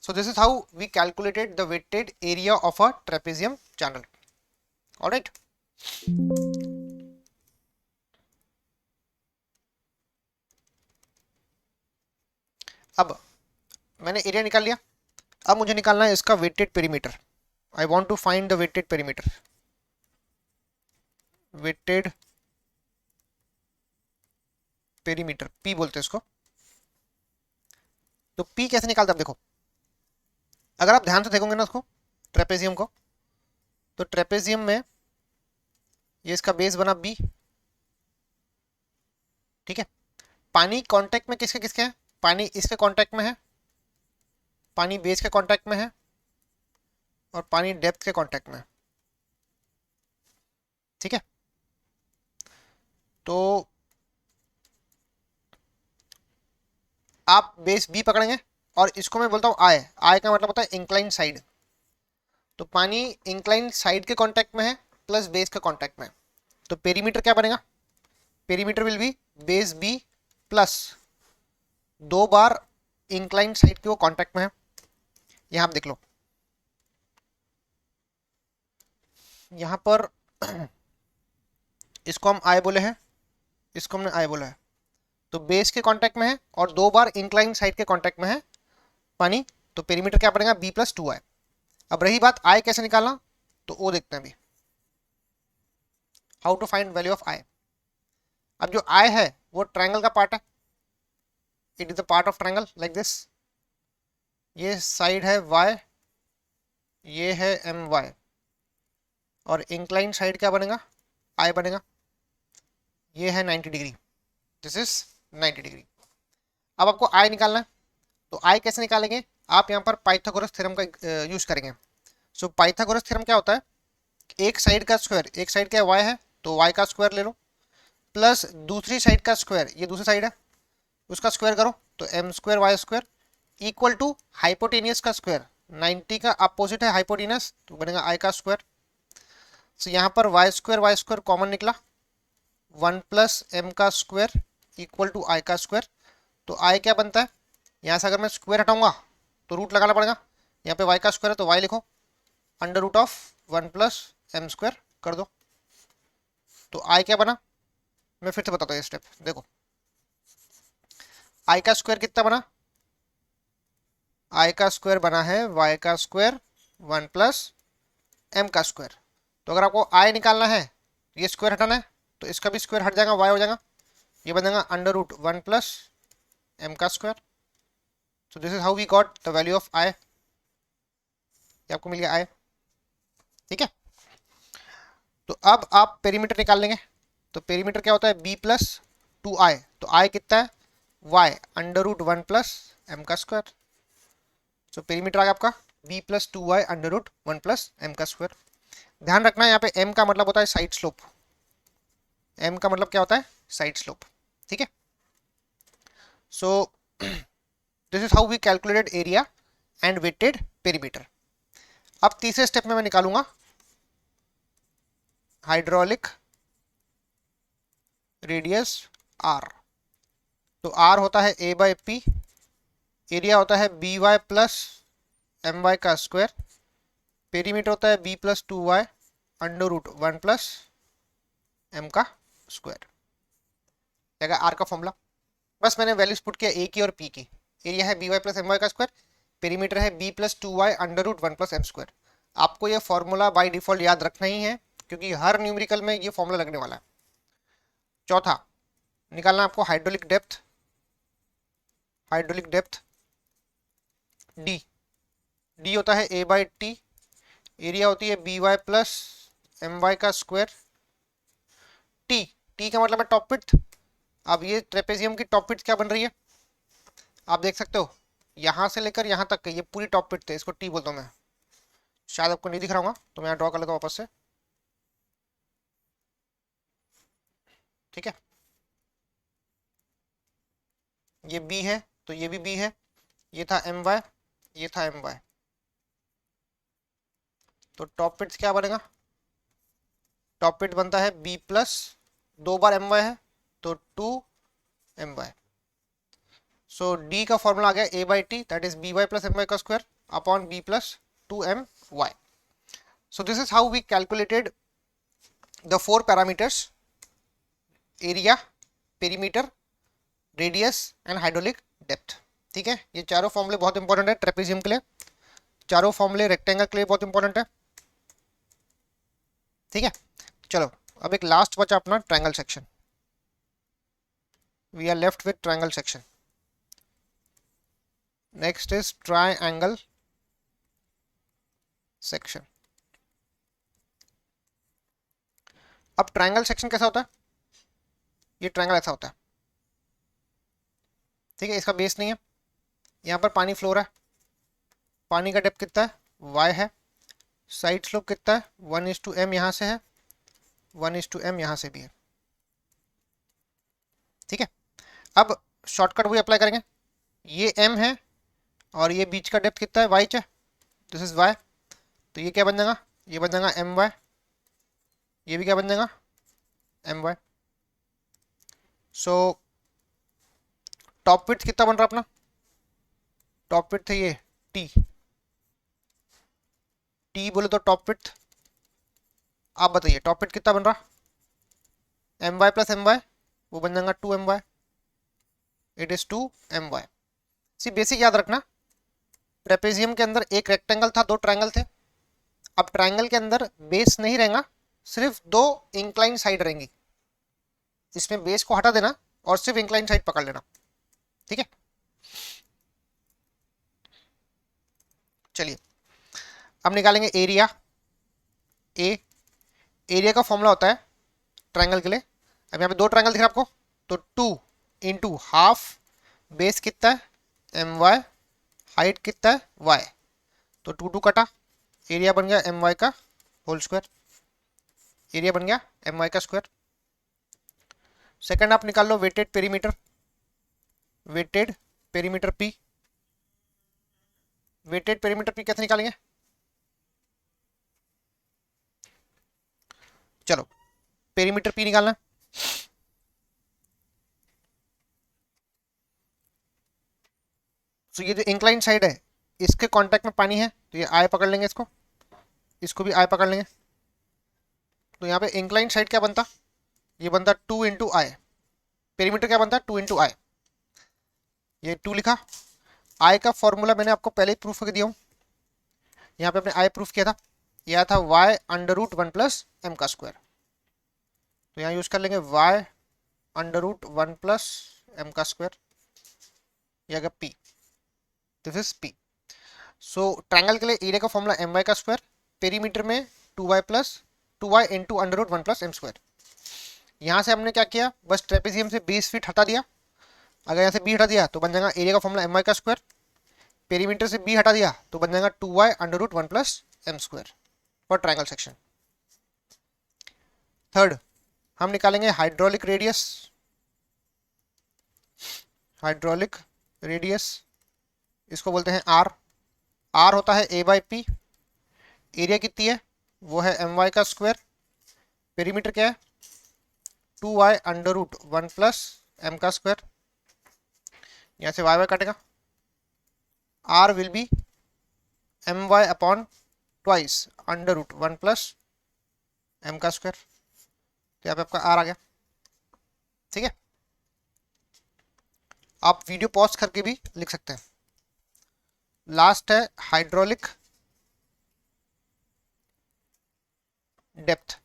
So this is how we calculated the weighted area of a trapezium channel. All right. अब मैंने एरिया निकाल लिया. अब मुझे निकालना है इसका wetted perimeter. I want to find the wetted perimeter. Wetted perimeter P बोलते हैं इसको. तो पी कैसे निकालते हैं देखो. अगर आप ध्यान से देखोगे ना उसको, ट्रेपेजियम को, तो ट्रेपेजियम में ये इसका बेस बना बी. ठीक है. पानी कांटेक्ट में किसके किसके हैं? पानी इसके कांटेक्ट में है, पानी बेस के कांटेक्ट में है, और पानी डेप्थ के कांटेक्ट में है. ठीक है. तो आप बेस बी पकड़ेंगे और इसको मैं बोलता हूं आई. आई का मतलब होता है इंक्लाइन साइड. तो पानी इंक्लाइन साइड के कांटेक्ट में है प्लस बेस के कांटेक्ट में. तो पेरीमीटर क्या बनेगा? Perimeter will be base B plus 2 बार इंक्लाइन साइड के वो कांटेक्ट में है. यहां आप देख लो, यहां पर इसको हम आई बोले हैं, इसको हमने आई बोला है. तो बेस के कांटेक्ट में है और 2 बार इंक्लाइन साइड के कांटेक्ट में है पानी. तो पेरीमीटर क्या बनेगा? बी प्लस 2 आई. अब रही बात आई कैसे निकालना, तो वो देखते हैं अभी. How to find value of I. अब जो आई है वो ट्रायंगल का पार्ट है. It is the part of triangle like this. ये साइड है y, ये है एम वाई, और इंक्लाइन साइड क्या बनेगा? आई बनेगा. ये है 90 डिग्री. This is 90 degree. अब आपको आई निकालना है. तो आई कैसे निकालेंगे? आप यहाँ पर पाइथागोरस थ्योरम का यूज करेंगे. सो पाइथागोरस थ्योरम क्या होता है? एक साइड का स्क्वायर, एक साइड क्या y है तो y का स्क्वायर ले लो, प्लस दूसरी साइड का स्क्वायर, ये दूसरी साइड है, उसका स्क्वायर करो तो M square Y square equal to hypotenuse का स्क्वायर. 90 का अपोजिट है हाइपोटेनियस, तो बनेगा आई का स्क्वायर. सो यहाँ पर वाई स्क्वायर कॉमन निकला, 1 प्लस एम का स्क्वायर इक्वल टू आई का स्क्वायर. तो आई क्या बनता है? यहाँ से अगर मैं स्क्वायर हटाऊंगा तो रूट लगाना पड़ेगा. यहाँ पे y का स्क्वायर है तो y लिखो, under root of 1 plus M square कर दो. तो आई क्या बना? मैं फिर से बताता हूँ ये स्टेप. देखो आई का स्क्वायर कितना बना? आई का स्क्वायर बना है y का स्क्वायर 1 प्लस एम का स्क्वायर. तो अगर आपको आई निकालना है, ये स्क्वायर हटाना है, तो इसका भी स्क्वायर हट जाएगा, y हो जाएगा. ये बनेगा अंडर रूट 1 प्लस एम का square. So this is how we got the value of I. ये आपको मिल गया आई. ठीक है. तो अब आप पेरीमीटर निकाल लेंगे. तो पेरीमीटर क्या होता है? B plus 2 I. तो आई कितना है? y under root 1 plus M का स्क्वायर. तो पेरीमीटर आ गया आपका b plus 2y under root 1 plus M का स्क्वायर. ध्यान रखना है यहाँ पे m का मतलब होता है साइड स्लोप. m का मतलब क्या होता है? Side slope. ठीक है. So this is how we calculated area and wetted perimeter. अब तीसरे स्टेप में मैं निकालूंगा हाइड्रोलिक रेडियस r. तो r होता है a बाई पी, एरिया होता है B Y plus M Y का स्क्वायर, पेरीमीटर होता है B plus 2y under root 1 plus M का स्क्वायर. क्या आर का फॉर्मूला? बस मैंने वैल्यूज पुट किया ए की और पी की. एरिया है B Y plus M Y का स्क्वायर, पेरीमीटर है B plus 2y under root 1 plus M square. आपको ये फॉर्मूला बाय डिफॉल्ट याद रखना ही है क्योंकि हर न्यूमेरिकल में ये फॉर्मूला लगने वाला है. चौथा निकालना आपको hydraulic depth. Hydraulic depth D. D होता है ए बाई टी, एरिया होती है B Y plus M Y का स्क्वायर. टी, टी का मतलब है टॉप विड्थ. अब ये ट्रेपेजियम की टॉप विड्थ क्या बन रही है? आप देख सकते हो यहां से लेकर यहां तक ये पूरी टॉप विड्थ है, इसको टी बोलता हूं मैं. शायद आपको नहीं दिख रहा होगा तो मैं यहाँ ड्रॉ कर लेता हूँ वापस से. ठीक है. ये बी है तो ये भी बी है, ये था एम वाई, ये था एम वाई. तो टॉप विड्थ क्या बनेगा? टॉप विड्थ बनता है बी प्लस 2 बार एम वाई है तो 2 एम वाई। सो डी का फॉर्मूला आ गया A by T, that is B Y plus M Y का square upon B plus 2my. So this is how we calculated the four parameters: area, perimeter, radius and hydraulic depth. ठीक है, ये चारों फॉर्मूले बहुत इंपॉर्टेंट है ट्रेपेजियम के लिए, चारों फॉर्मूले रेक्टेंगल के लिए बहुत इंपॉर्टेंट है। ठीक है, चलो अब एक लास्ट बचा अपना triangle section. We are left with triangle section. Next is triangle section. अब ट्रायंगल सेक्शन कैसा होता है? ये ट्रायंगल ऐसा होता है, ठीक है, इसका बेस नहीं है, यहाँ पर पानी फ्लो रहा है, पानी का डेप्थ कितना है? y है, साइड स्लोप कितना है? 1:m यहाँ से है, 1:m यहाँ से भी है। ठीक है, अब शॉर्टकट वही अप्लाई करेंगे, ये m है और ये बीच का डेप्थ कितना है? y है, दिस इज y, तो ये क्या बन जाएगा? ये बन जाएगा my, ये भी क्या बन जाएगा? my। सो टॉप विड्थ कितना बन रहा अपना? टॉप विड्थ है ये t, t बोले तो टॉप विड्थ। आप बताइए टॉप विड्थ कितना बन रहा? my प्लस my, वो बन जाएगा 2my, it is 2my। C basic याद रखना, ट्रेपेजियम के अंदर एक रेक्टेंगल था, दो ट्रायंगल थे। अब ट्रायंगल के अंदर बेस नहीं रहेगा, सिर्फ दो इंक्लाइन साइड रहेंगी, इसमें बेस को हटा देना और सिर्फ इंक्लाइन साइड पकड़ लेना। ठीक है, चलिए अब निकालेंगे एरिया। एरिया का फॉर्मूला होता है ट्रायंगल के लिए, अब यहाँ पे दो ट्रायंगल दिख रहा है आपको, तो 2 इंटू हाफ, बेस कितना है? my, हाइट कितना है? y, तो 2 कटा, एरिया बन गया my का होल स्क्वायर, एरिया बन गया my का स्क्वायर। सेकंड आप निकाल लो wetted perimeter, wetted perimeter p। Wetted perimeter p कैसे निकालेंगे? चलो पेरीमीटर p निकालना, तो ये जो इंक्लाइन साइड है इसके कांटेक्ट में पानी है, तो ये आई पकड़ लेंगे, इसको भी आई पकड़ लेंगे, तो यहाँ पे इंक्लाइन साइड क्या बनता? ये बनता 2 इंटू आई। पेरीमीटर क्या बनता है? 2 इंटू आई। ये 2 लिखा। आई का फॉर्मूला मैंने आपको पहले ही प्रूफ करके दिया हूँ, यहाँ पे अपने आई प्रूफ किया था, यह था y under root 1 plus M का स्क्वायर, तो यहाँ यूज कर लेंगे y under root 1 plus M का स्क्वायर, यह p, this is p। So triangle के लिए एरिया का फॉर्मूला my का स्क्वायर, पेरीमीटर में 2y plus 2y into under root 1 plus M square. यहाँ से हमने क्या किया? बस ट्रेपेजियम से 20 फीट हटा दिया, अगर यहाँ से b हटा दिया तो बन जाएगा एरिया का फॉर्मूला my का स्क्वायर, पेरीमीटर से b हटा दिया तो बन जाएगा 2y under root 1 plus M square for triangle section. Third हम निकालेंगे हाइड्रोलिक रेडियस। हाइड्रोलिक रेडियस इसको बोलते हैं r। r होता है a बाई पी, एरिया कितनी है? वो है my का स्क्वायर, पेरीमीटर क्या है? 2y under root 1 plus M का स्क्वायर, यहाँ से y कटेगा, r will be my upon twice under root 1 plus M का स्क्वायर, तो यहाँ पे आपका r आ गया। ठीक है, आप वीडियो पॉज करके भी लिख सकते हैं। लास्ट है hydraulic depth,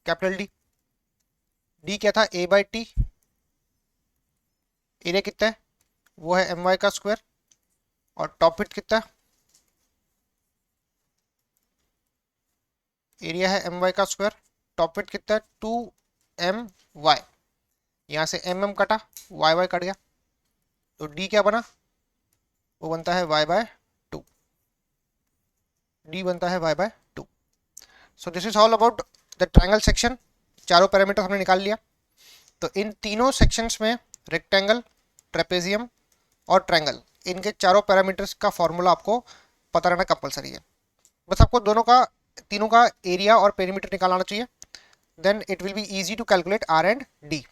capital D. D क्या था? a बाई टी, एरिया कितना है? वो है my का स्क्वायर, और टॉप विड्थ कितना है? एरिया है my का स्क्वायर, टॉप विड्थ कितना है? 2my, यहाँ से mm कटा, y कट गया, तो d क्या बना? वो बनता है y बाय 2, d बनता है y by 2। So this is all about the triangle section. चारों पैरामीटर हमने निकाल लिया, तो इन तीनों सेक्शंस में रेक्टेंगल, ट्रेपेजियम और ट्रायंगल, इनके चारों पैरामीटर्स का फॉर्मूला आपको पता रहना कंपलसरी है। बस आपको दोनों का, तीनों का एरिया और पेरीमीटर निकालना चाहिए, then it will be easy to calculate r and d।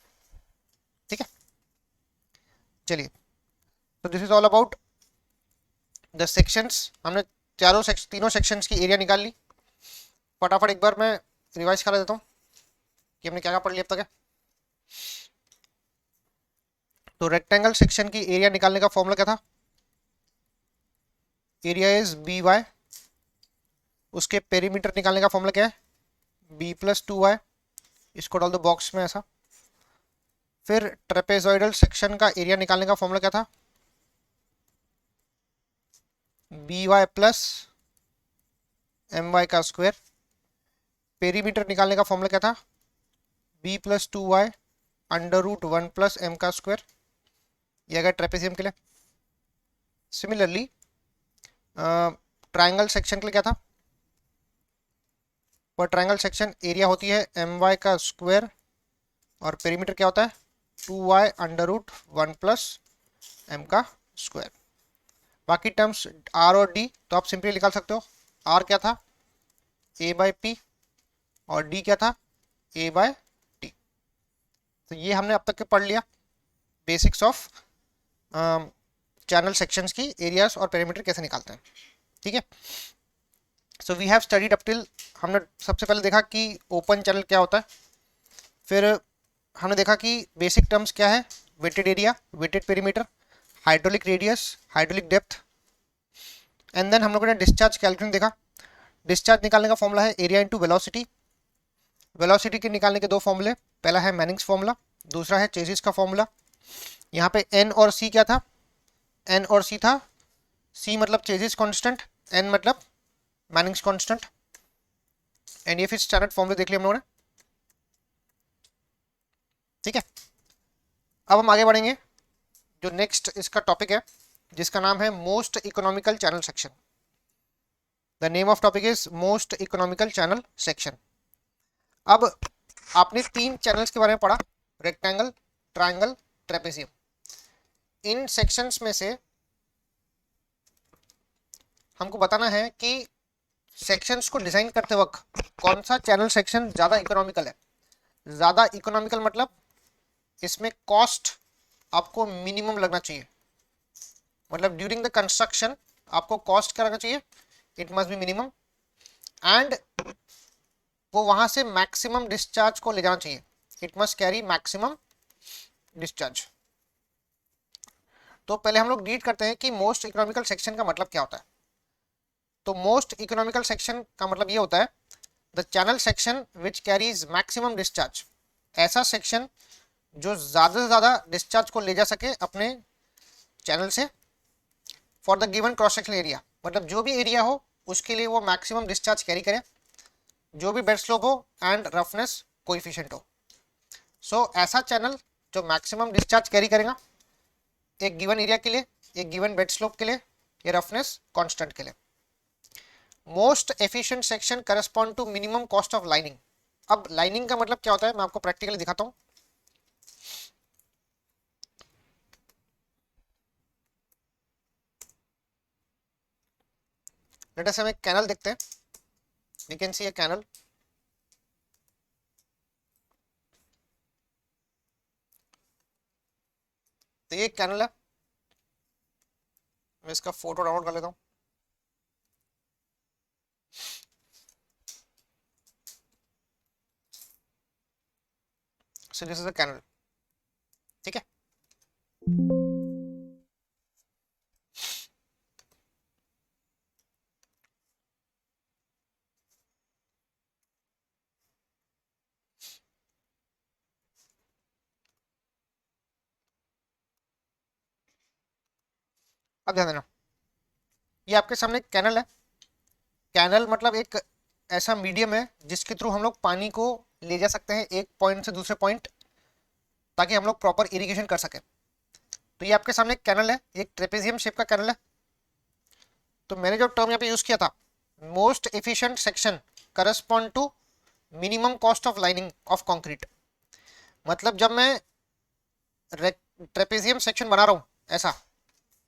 ठीक है, चलिए, तो this is all about the sections. हमने तीनों सेक्शंस की एरिया निकाल ली। फटाफट एक बार मैं रिवाइज करा देता हूँ कि हमने क्या क्या पढ़ लिया अब तक है। तो रेक्टेंगल सेक्शन की एरिया निकालने का फॉर्मूला क्या था? Area is B Y. उसके पेरीमीटर निकालने का फॉर्मूला क्या है? B plus 2y। इसको डाल दो बॉक्स में ऐसा। फिर ट्रेपेजॉइडल सेक्शन का एरिया निकालने का फॉर्मूला क्या था? B Y plus M Y का स्क्वायर। पेरीमीटर निकालने का फॉर्मूला क्या था? B plus 2y under root 1 plus M का स्क्वायर। ये अगर ट्रेपेजियम के लिए। सिमिलरली ट्राइंगल सेक्शन के लिए क्या था? पर ट्राइंगल सेक्शन एरिया होती है एम वाई का स्क्वायर और पेरीमीटर क्या होता है? 2y under root 1 plus M का स्क्वायर। बाकी टर्म्स r और d तो आप सिंपली निकाल सकते हो। r क्या था? a बाई पी और d क्या था? a by T. तो ये हमने अब तक के पढ़ लिया बेसिक्स ऑफ चैनल सेक्शंस की एरियाज और पेरीमीटर कैसे निकालते हैं। ठीक है, so we have studied up till, हमने सबसे पहले देखा कि ओपन चैनल क्या होता है। फिर हमने देखा कि बेसिक टर्म्स क्या है? Wetted area, wetted perimeter, hydraulic radius, hydraulic depth. And then हम लोगों ने डिस्चार्ज कैलकुलेशन देखा। डिस्चार्ज निकालने का फॉर्मूला है एरिया इंटू वेलोसिटी। वेलोसिटी के निकालने के दो फॉर्मूले, पहला है मैनिंग्स फॉर्मूला, दूसरा है चेसिस का फॉर्मूला। यहाँ पे एन और सी क्या था? एन और सी था, सी मतलब चेसिस कांस्टेंट, एन मतलब मैनिंग्स कांस्टेंट। एंड ये फिर स्टैंडर्ड फॉर्मूले देख लिया हम लोगों ने। ठीक है, अब हम आगे बढ़ेंगे। जो नेक्स्ट इसका टॉपिक है जिसका नाम है most economical channel section. The name of topic is most economical channel section. अब आपने तीन चैनल्स के बारे में पढ़ा, रेक्टेंगल, ट्रायंगल, ट्रेपेजियम। इन सेक्शंस में से हमको बताना है कि सेक्शंस को डिजाइन करते वक्त कौन सा चैनल सेक्शन ज्यादा इकोनॉमिकल है। ज्यादा इकोनॉमिकल मतलब इसमें कॉस्ट आपको मिनिमम लगना चाहिए, मतलब ड्यूरिंग द कंस्ट्रक्शन आपको कॉस्ट क्या लगना चाहिए? It must be minimum. And वो वहां से मैक्सिमम डिस्चार्ज को ले जाना चाहिए, it must carry maximum discharge. तो पहले हम लोग रीड करते हैं कि मोस्ट इकोनॉमिकल सेक्शन का मतलब क्या होता है। तो मोस्ट इकोनॉमिकल सेक्शन का मतलब ये होता है the channel section which carries maximum discharge. ऐसा सेक्शन जो ज्यादा से ज्यादा डिस्चार्ज को ले जा सके अपने चैनल से for the given cross sectional area, मतलब जो भी एरिया हो उसके लिए वो मैक्सिमम डिस्चार्ज कैरी करे, जो भी बेड स्लोप हो एंड रफनेस कोएफिशिएंट हो। सो ऐसा चैनल जो मैक्सिमम डिस्चार्ज कैरी करेगा एक गिवन एरिया के लिए, एक गिवन बेड स्लोप के लिए, या रफनेस कांस्टेंट के लिए। Most efficient section correspond to minimum cost of lining. अब लाइनिंग का मतलब क्या होता है मैं आपको प्रैक्टिकली दिखाता हूं। लेट अस हम एक कैनल देखते हैं। We can see a canal. तो ये एक कैनल है, मैं इसका फोटो डाउनलोड कर लेता हूं। So this is a canal. ठीक है, अब ध्यान देना, ये आपके सामने कैनल है। कैनल मतलब एक ऐसा मीडियम है जिसके थ्रू हम लोग पानी को ले जा सकते हैं एक पॉइंट से दूसरे पॉइंट, ताकि हम लोग प्रॉपर इरिगेशन कर सकें। तो ये आपके सामने एक कैनल है, एक ट्रेपेजियम शेप का कैनल है। तो मैंने जो टर्म यहाँ पे यूज किया था most efficient section correspond to minimum cost of lining of concrete, मतलब जब मैं ट्रेपेजियम सेक्शन बना रहा हूँ, ऐसा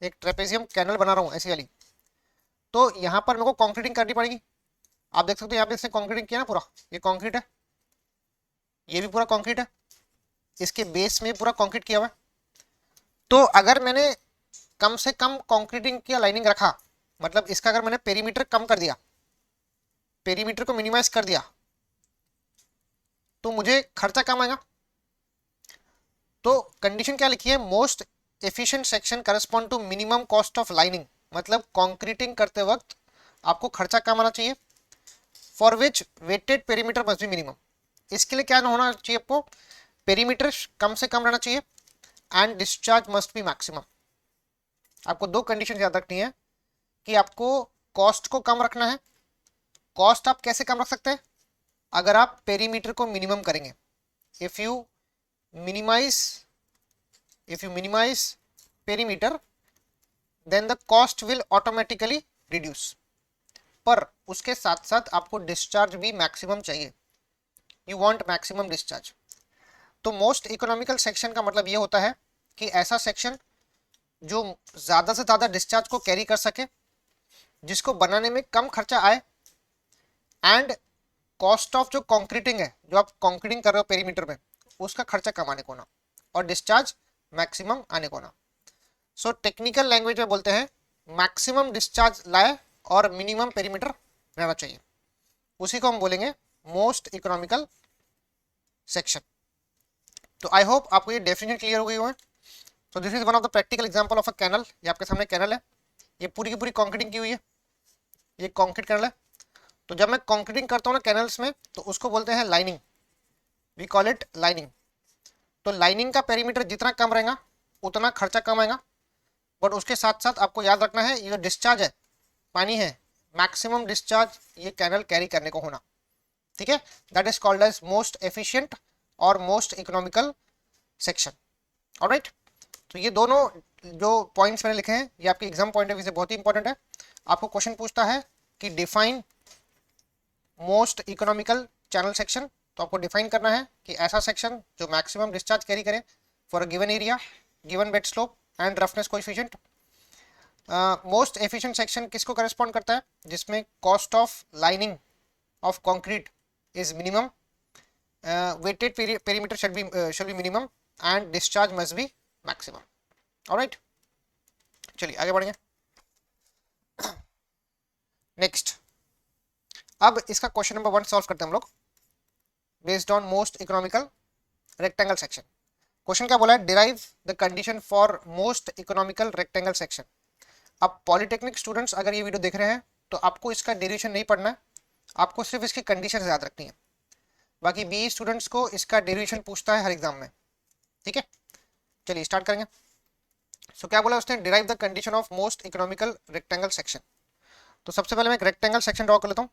एक ट्रेपेजियम कैनल बना रहा हूँ ऐसी वाली, तो यहाँ पर मेरे को कंक्रीटिंग करनी पड़ेगी। आप देख सकते हो यहाँ पे इसने कंक्रीटिंग किया ना पूरा, ये कंक्रीट है, ये भी पूरा कंक्रीट है, इसके बेस में पूरा कंक्रीट किया हुआ है। तो अगर मैंने कम से कम कंक्रीटिंग की लाइनिंग रखा, मतलब इसका अगर मैंने पेरीमीटर कम कर दिया, पेरीमीटर को मिनिमाइज कर दिया, तो मुझे खर्चा कम आएगा। तो कंडीशन क्या लिखी है, most efficient section correspond to minimum cost of lining, मतलब कंक्रीटिंग करते वक्त आपको खर्चा कम आना चाहिए। For which wetted perimeter must be minimum, इसके लिए क्या होना चाहिए आपको, पेरीमीटर कम से कम रहना चाहिए and discharge must be maximum. आपको दो कंडीशन याद रखनी है कि आपको कॉस्ट को कम रखना है। कॉस्ट आप कैसे कम रख सकते हैं, अगर आप पेरीमीटर को मिनिमम करेंगे। If you minimise perimeter then the cost will automatically reduce, पर उसके साथ साथ आपको डिस्चार्ज भी मैक्सिमम चाहिए, यू वांट मैक्सिमम डिस्चार्ज। तो मोस्ट इकोनॉमिकल सेक्शन का मतलब ये होता है कि ऐसा सेक्शन जो ज्यादा से ज्यादा डिस्चार्ज को कैरी कर सके, जिसको बनाने में कम खर्चा आए, एंड कॉस्ट ऑफ जो कंक्रीटिंग है, जो आप कंक्रीटिंग कर रहे हो पेरीमीटर में, उसका खर्चा कम आने को ना, और डिस्चार्ज मैक्सिमम आने को ना। सो टेक्निकल लैंग्वेज में बोलते हैं मैक्सिमम डिस्चार्ज लाए और मिनिमम पेरीमीटर रहना चाहिए, उसी को हम बोलेंगे मोस्ट इकोनॉमिकल सेक्शन। तो आई होप आपको ये डेफिनेशन क्लियर हो गई है। So this is one of the practical example of a canal. ये आपके सामने कैनल है, ये पूरी की पूरी कंक्रीटिंग की हुई है, ये कंक्रीट कैनल है। तो जब मैं कंक्रीटिंग करता हूँ ना कैनल्स में, तो उसको बोलते हैं lining, we call it lining. तो लाइनिंग का पेरीमीटर जितना कम रहेगा उतना खर्चा कम आएगा, बट उसके साथ साथ आपको याद रखना है ये जो डिस्चार्ज है, पानी है, मैक्सिमम डिस्चार्ज ये कैनल कैरी करने को होना, ठीक है। That is called as most efficient और मोस्ट इकोनॉमिकल सेक्शन। ऑलराइट, तो ये दोनों जो पॉइंट्स मैंने लिखे हैं ये आपके एग्जाम पॉइंट ऑफ व्यू से बहुत ही इंपॉर्टेंट है। आपको क्वेश्चन पूछता है कि define most economical channel section, तो आपको डिफाइन करना है कि ऐसा सेक्शन जो मैक्सिमम डिस्चार्ज कैरी करे for a given area, given bed slope and roughness coefficient. Most efficient section किसको करस्पॉन्ड करता है, जिसमें cost of lining of concrete is minimum, weighted perimeter should be minimum and discharge must be maximum. Alright, चलिए आगे बढ़ेंगे। नेक्स्ट, अब इसका क्वेश्चन नंबर 1 सॉल्व करते हैं हम लोग based on most economical rectangle section. Question क्या बोला है, derive the condition for most economical rectangle section. अब पॉलिटेक्निक स्टूडेंट्स अगर ये वीडियो देख रहे हैं तो आपको इसका डेरिवेशन नहीं पढ़ना है, आपको सिर्फ इसकी कंडीशन याद रखनी है। बाकी बी स्टूडेंट्स को इसका डेरिवेशन पूछता है हर एग्जाम में, ठीक है। चलिए स्टार्ट करेंगे। सो क्या बोला उसने, derive the condition of most economical rectangle section. तो सबसे पहले मैं एक रेक्टेंगल सेक्शन ड्रॉ कर लेता हूं।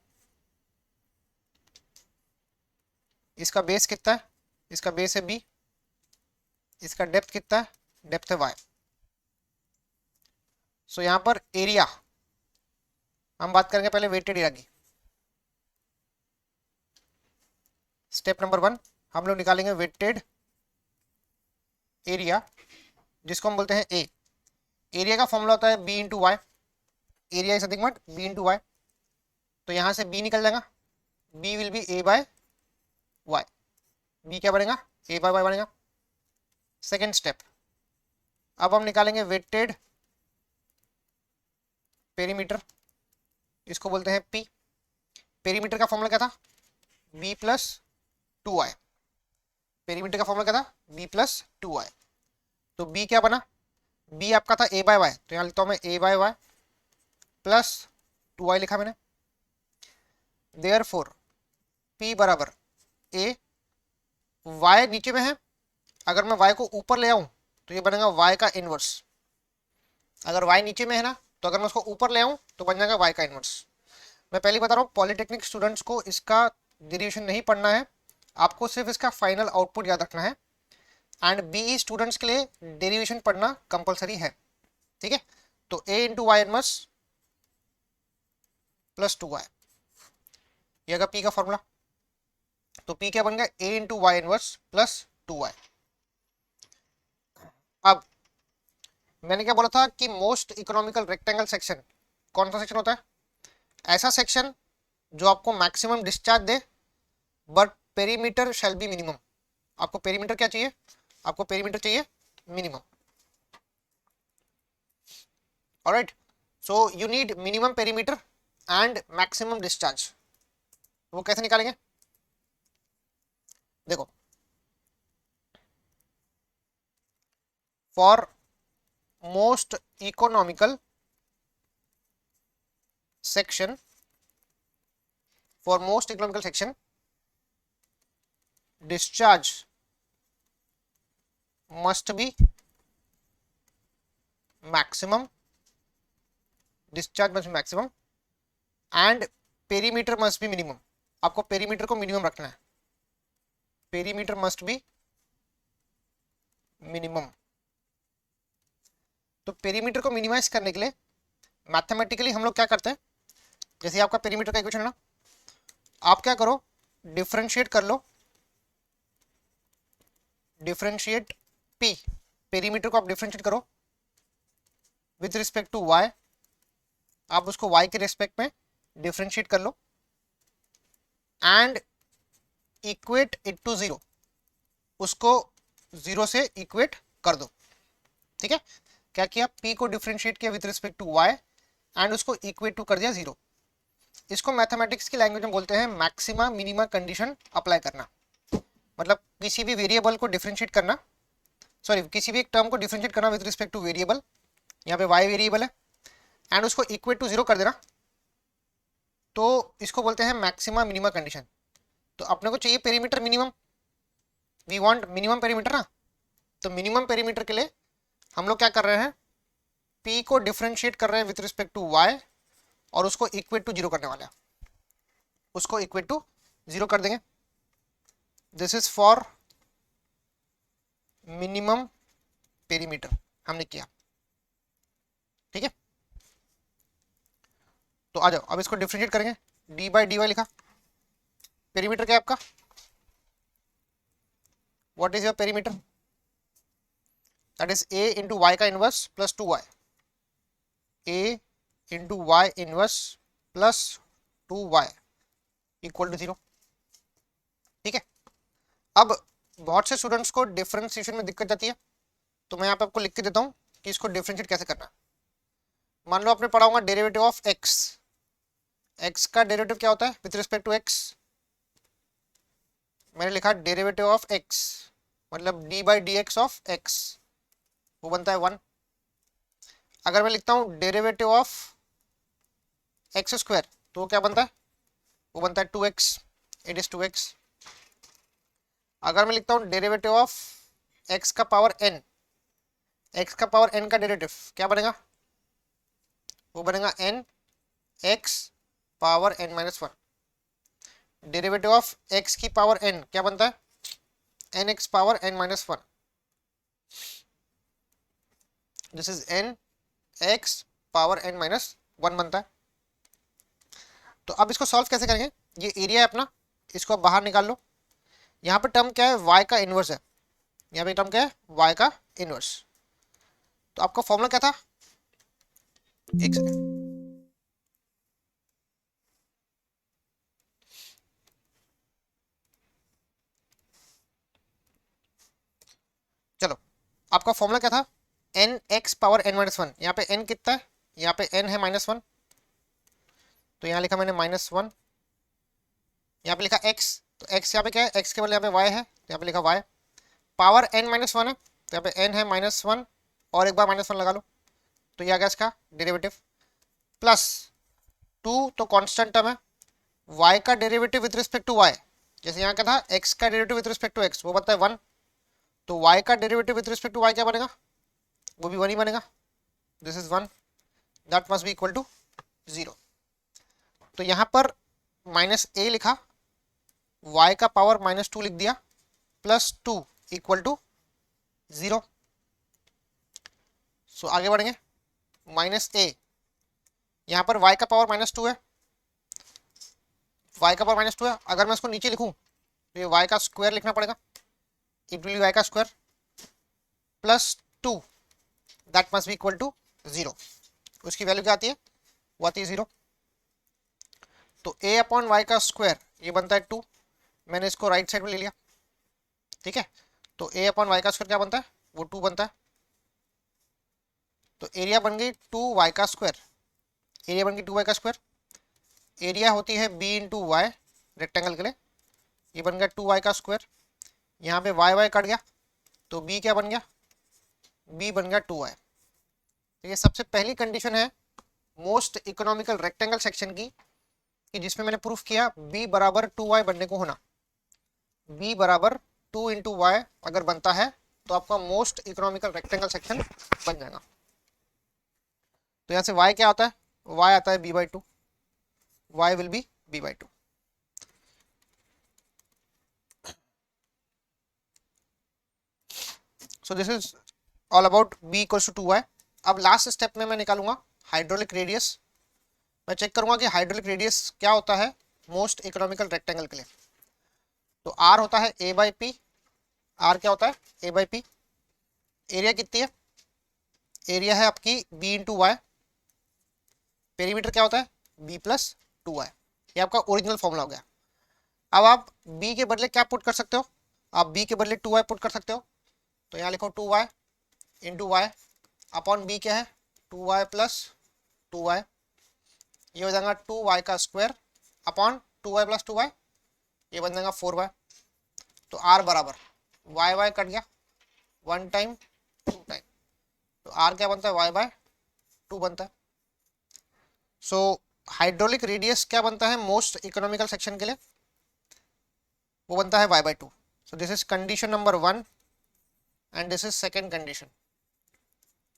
इसका बेस कितना है, इसका बेस है बी, इसका डेप्थ कितना है, डेप्थ है वाई। सो यहां पर एरिया हम बात करेंगे पहले वेटेड एरिया की। स्टेप नंबर 1 हम लोग निकालेंगे वेटेड एरिया, जिसको हम बोलते हैं ए। एरिया का फॉर्मूला होता है B into Y, area is nothing but B into Y. तो यहां से बी निकल जाएगा, B will be A by Y, B क्या बनेगा, ए बाय वाई बनेगा। सेकेंड स्टेप, अब हम निकालेंगे वेटेड पेरीमीटर, इसको बोलते हैं पी। पेरीमीटर का फॉर्मूला क्या था, बी प्लस 2i। पेरीमीटर का फॉर्मूला क्या था, b प्लस 2i। तो b क्या बना, b आपका था a बाय वाई, तो यहां लिखता हूं मैं a bye Y plus 2i लिखा मैंने। देयरफॉर p बराबर a, y नीचे में है, अगर मैं y को ऊपर ले आऊं तो ये बनेगा y का इनवर्स। अगर y नीचे में है ना, तो अगर मैं उसको ऊपर ले आऊं तो बन जाएगा y का इनवर्स। मैं पहले बता रहा हूं पॉलिटेक्निक स्टूडेंट्स को इसका डेरिवेशन नहीं पढ़ना है, आपको सिर्फ इसका फाइनल आउटपुट याद रखना है। एंड बीई स्टूडेंट्स के लिए डेरिवेशन पढ़ना कंपलसरी है, ठीक है। तो a into Y inverse plus 2y, ये अगर p का फॉर्मूला, तो p क्या बन गया, a into Y inverse plus 2y। अब मैंने क्या बोला था कि मोस्ट इकोनॉमिकल रेक्टेंगल सेक्शन कौन सा सेक्शन होता है, ऐसा सेक्शन जो आपको maximum discharge they but perimeter shall be minimum. आपको पेरीमीटर क्या चाहिए, आपको पेरीमीटर चाहिए minimum. Alright, so you need minimum perimeter and maximum discharge. वो कैसे निकालेंगे, देखो, for most economical section, for most economical section, discharge must be maximum, discharge must be maximum and perimeter must be minimum। आपको पेरीमीटर को मिनिमम रखना है, पेरीमीटर मस्ट बी मिनिमम। तो पेरीमीटर को मिनिमाइज करने के लिए मैथमेटिकली हम लोग क्या करते हैं, जैसे आपका पेरीमीटर का इक्वेशन है ना, आप क्या करो, डिफरेंशिएट कर लो, डिफरेंशिएट पी, पेरीमीटर को आप डिफरेंशिएट करो विथ रिस्पेक्ट टू वाई, आप उसको वाई के रिस्पेक्ट में डिफरेंशिएट कर लो and equate it to zero, उसको जीरो से इक्वेट कर दो। ठीक है, क्या किया, पी को डिफरेंशिएट किया with respect to Y and उसको इक्वेट टू कर दिया जीरो। इसको मैथमेटिक्स की लैंग्वेज में बोलते हैं मैक्सिमा मिनिमा कंडीशन अप्लाई करना। मतलब किसी भी वेरिएबल को डिफरेंशिएट करना, सॉरी किसी भी एक टर्म को डिफरेंशिएट करना विद रिस्पेक्ट टू वेरिएबल, यहाँ पे वाई वेरिएबल है एंड उसको इक्वेट टू जीरो कर देना, तो इसको बोलते हैं मैक्सिमा मिनिमा कंडीशन। तो अपने को चाहिए perimeter minimum, we want minimum perimeter ना, तो मिनिमम पेरीमीटर के लिए हम लोग क्या कर रहे हैं, पी को डिफरेंशिएट कर रहे हैं विथ रिस्पेक्ट टू वाई और उसको इक्वेट टू जीरो करने वाले हैं, उसको इक्वेट टू जीरो कर देंगे। This is for minimum perimeter हमने किया। ठीक है, तो आ जाओ, अब इसको डिफरेंशिएट करेंगे, डी बाई डी वाई लिखा, पेरीमीटर क्या है आपका, what is your perimeter, that is A into Y का inverse plus two y, A into Y inverse plus two y equal to zero. ठीक है, अब बहुत से स्टूडेंट्स को डिफरेंशिएशन में दिक्कत जाती है, तो मैं यहाँ पे आपको लिख के देता हूँ कि इसको डिफरेंशिएट कैसे करना। मान लो आपने पढ़ा होगा डेरिवेटिव ऑफ एक्स, एक्स का डेरिवेटिव क्या होता है विथ रिस्पेक्ट टू एक्स, मैंने लिखा डेरिवेटिव ऑफ एक्स मतलब D by D x of x, वो बनता है 1। अगर मैं लिखता हूँ डेरिवेटिव ऑफ एक्स स्क्वायर तो वो क्या बनता है, वो बनता है 2x, इट इज 2x। अगर मैं लिखता हूँ डेरिवेटिव ऑफ x का पावर n, x का पावर n का डेरिवेटिव क्या बनेगा, वो बनेगा n x power n minus 1। Derivative of x की पावर n क्या बनता है, n x power n minus 1, this is n x power n minus 1 बनता है। तो अब इसको सॉल्व कैसे करेंगे, ये एरिया है अपना, इसको आप बाहर निकाल लो। यहाँ पे टर्म क्या है, y का इनवर्स है, यहाँ पे टर्म क्या है, y का इनवर्स। तो आपका फॉर्मूला क्या था, एक सेकंड, चलो आपका फॉर्मूला क्या था, N X power n minus 1, यहाँ पे n कितना है, यहाँ पे n है -1, तो यहाँ लिखा मैंने -1, यहाँ पे लिखा x, तो x यहाँ पे क्या है, x के बदले यहाँ पे y है, तो यहाँ पे लिखा y, पावर n माइनस 1 है, तो यहाँ पे n है -1 और एक बार -1 लगा लो, तो ये आ गया इसका डेरिवेटिव, प्लस 2 तो कांस्टेंट टर्म है, y का derivative with respect to y, जैसे यहाँ क्या था x का derivative with respect to x वो बनता है 1, तो y का derivative with respect to y क्या बनेगा, वो भी 1 ही बनेगा, this is 1, that must be equal to 0। तो यहाँ पर -a लिखा, y का पावर -2 लिख दिया, प्लस 2 इक्वल टू 0। सो आगे बढ़ेंगे, -a, यहाँ पर y का पावर -2 है, y का पावर -2 है, अगर मैं इसको नीचे लिखूं तो ये y का स्क्वायर लिखना पड़ेगा, इट विल बी y का square plus 2, that must be equal to 0। उसकी वैल्यू क्या आती है, वो आती है 0। तो a अपॉन वाई का स्क्वायर ये बनता है 2, मैंने इसको राइट साइड में ले लिया। ठीक है, तो a अपॉन वाई का स्क्वायर क्या बनता है, वो 2 बनता है। तो एरिया बन गई 2y का स्क्वायर, एरिया बन गई 2y का स्क्वायर। एरिया होती है b इंटू वाई रेक्टेंगल के लिए, ये बन गया 2y का स्क्वायर। यहाँ पे वाई वाई कट गया तो b क्या बन गया, b बन गया 2y। तो ये सबसे पहली कंडीशन है मोस्ट इकोनॉमिकल रेक्टेंगल सेक्शन की, कि जिसमें मैंने प्रूफ किया b बराबर 2y बनने को होना। b बराबर 2 इंटू वाई अगर बनता है तो आपका मोस्ट इकोनॉमिकल रेक्टेंगल सेक्शन बन जाएगा। तो यहाँ से y क्या आता है, y आता है b/2, y will be b/2। So this is all about b equals to 2y। अब लास्ट स्टेप में मैं निकालूंगा हाइड्रोलिक रेडियस। मैं चेक करूंगा कि हाइड्रोलिक रेडियस क्या होता है मोस्ट इकोनॉमिकल रेक्टेंगल के लिए। तो r होता है a/p, r क्या होता है a/p। एरिया कितनी है, एरिया है आपकी b इंटू वाई। पेरीमीटर क्या होता है b प्लस 2y। ये आपका ओरिजिनल फॉर्मूला हो गया। अब आप b के बदले क्या पुट कर सकते हो, आप b के बदले 2y पुट कर सकते हो। तो यहाँ लिखो 2y into Y upon b क्या है 2y प्लस 2y। ये हो जाएगा 2y का square upon 2y plus 2y, ये बन जाएगा 4y। तो r बराबर वाई वाई कट गया, 1 टाइम 2 टाइम, तो r क्या बनता है y/2 बनता है। सो हाइड्रोलिक रेडियस क्या बनता है मोस्ट इकोनॉमिकल सेक्शन के लिए, वो बनता है y/2। So this is condition number 1 and this is second condition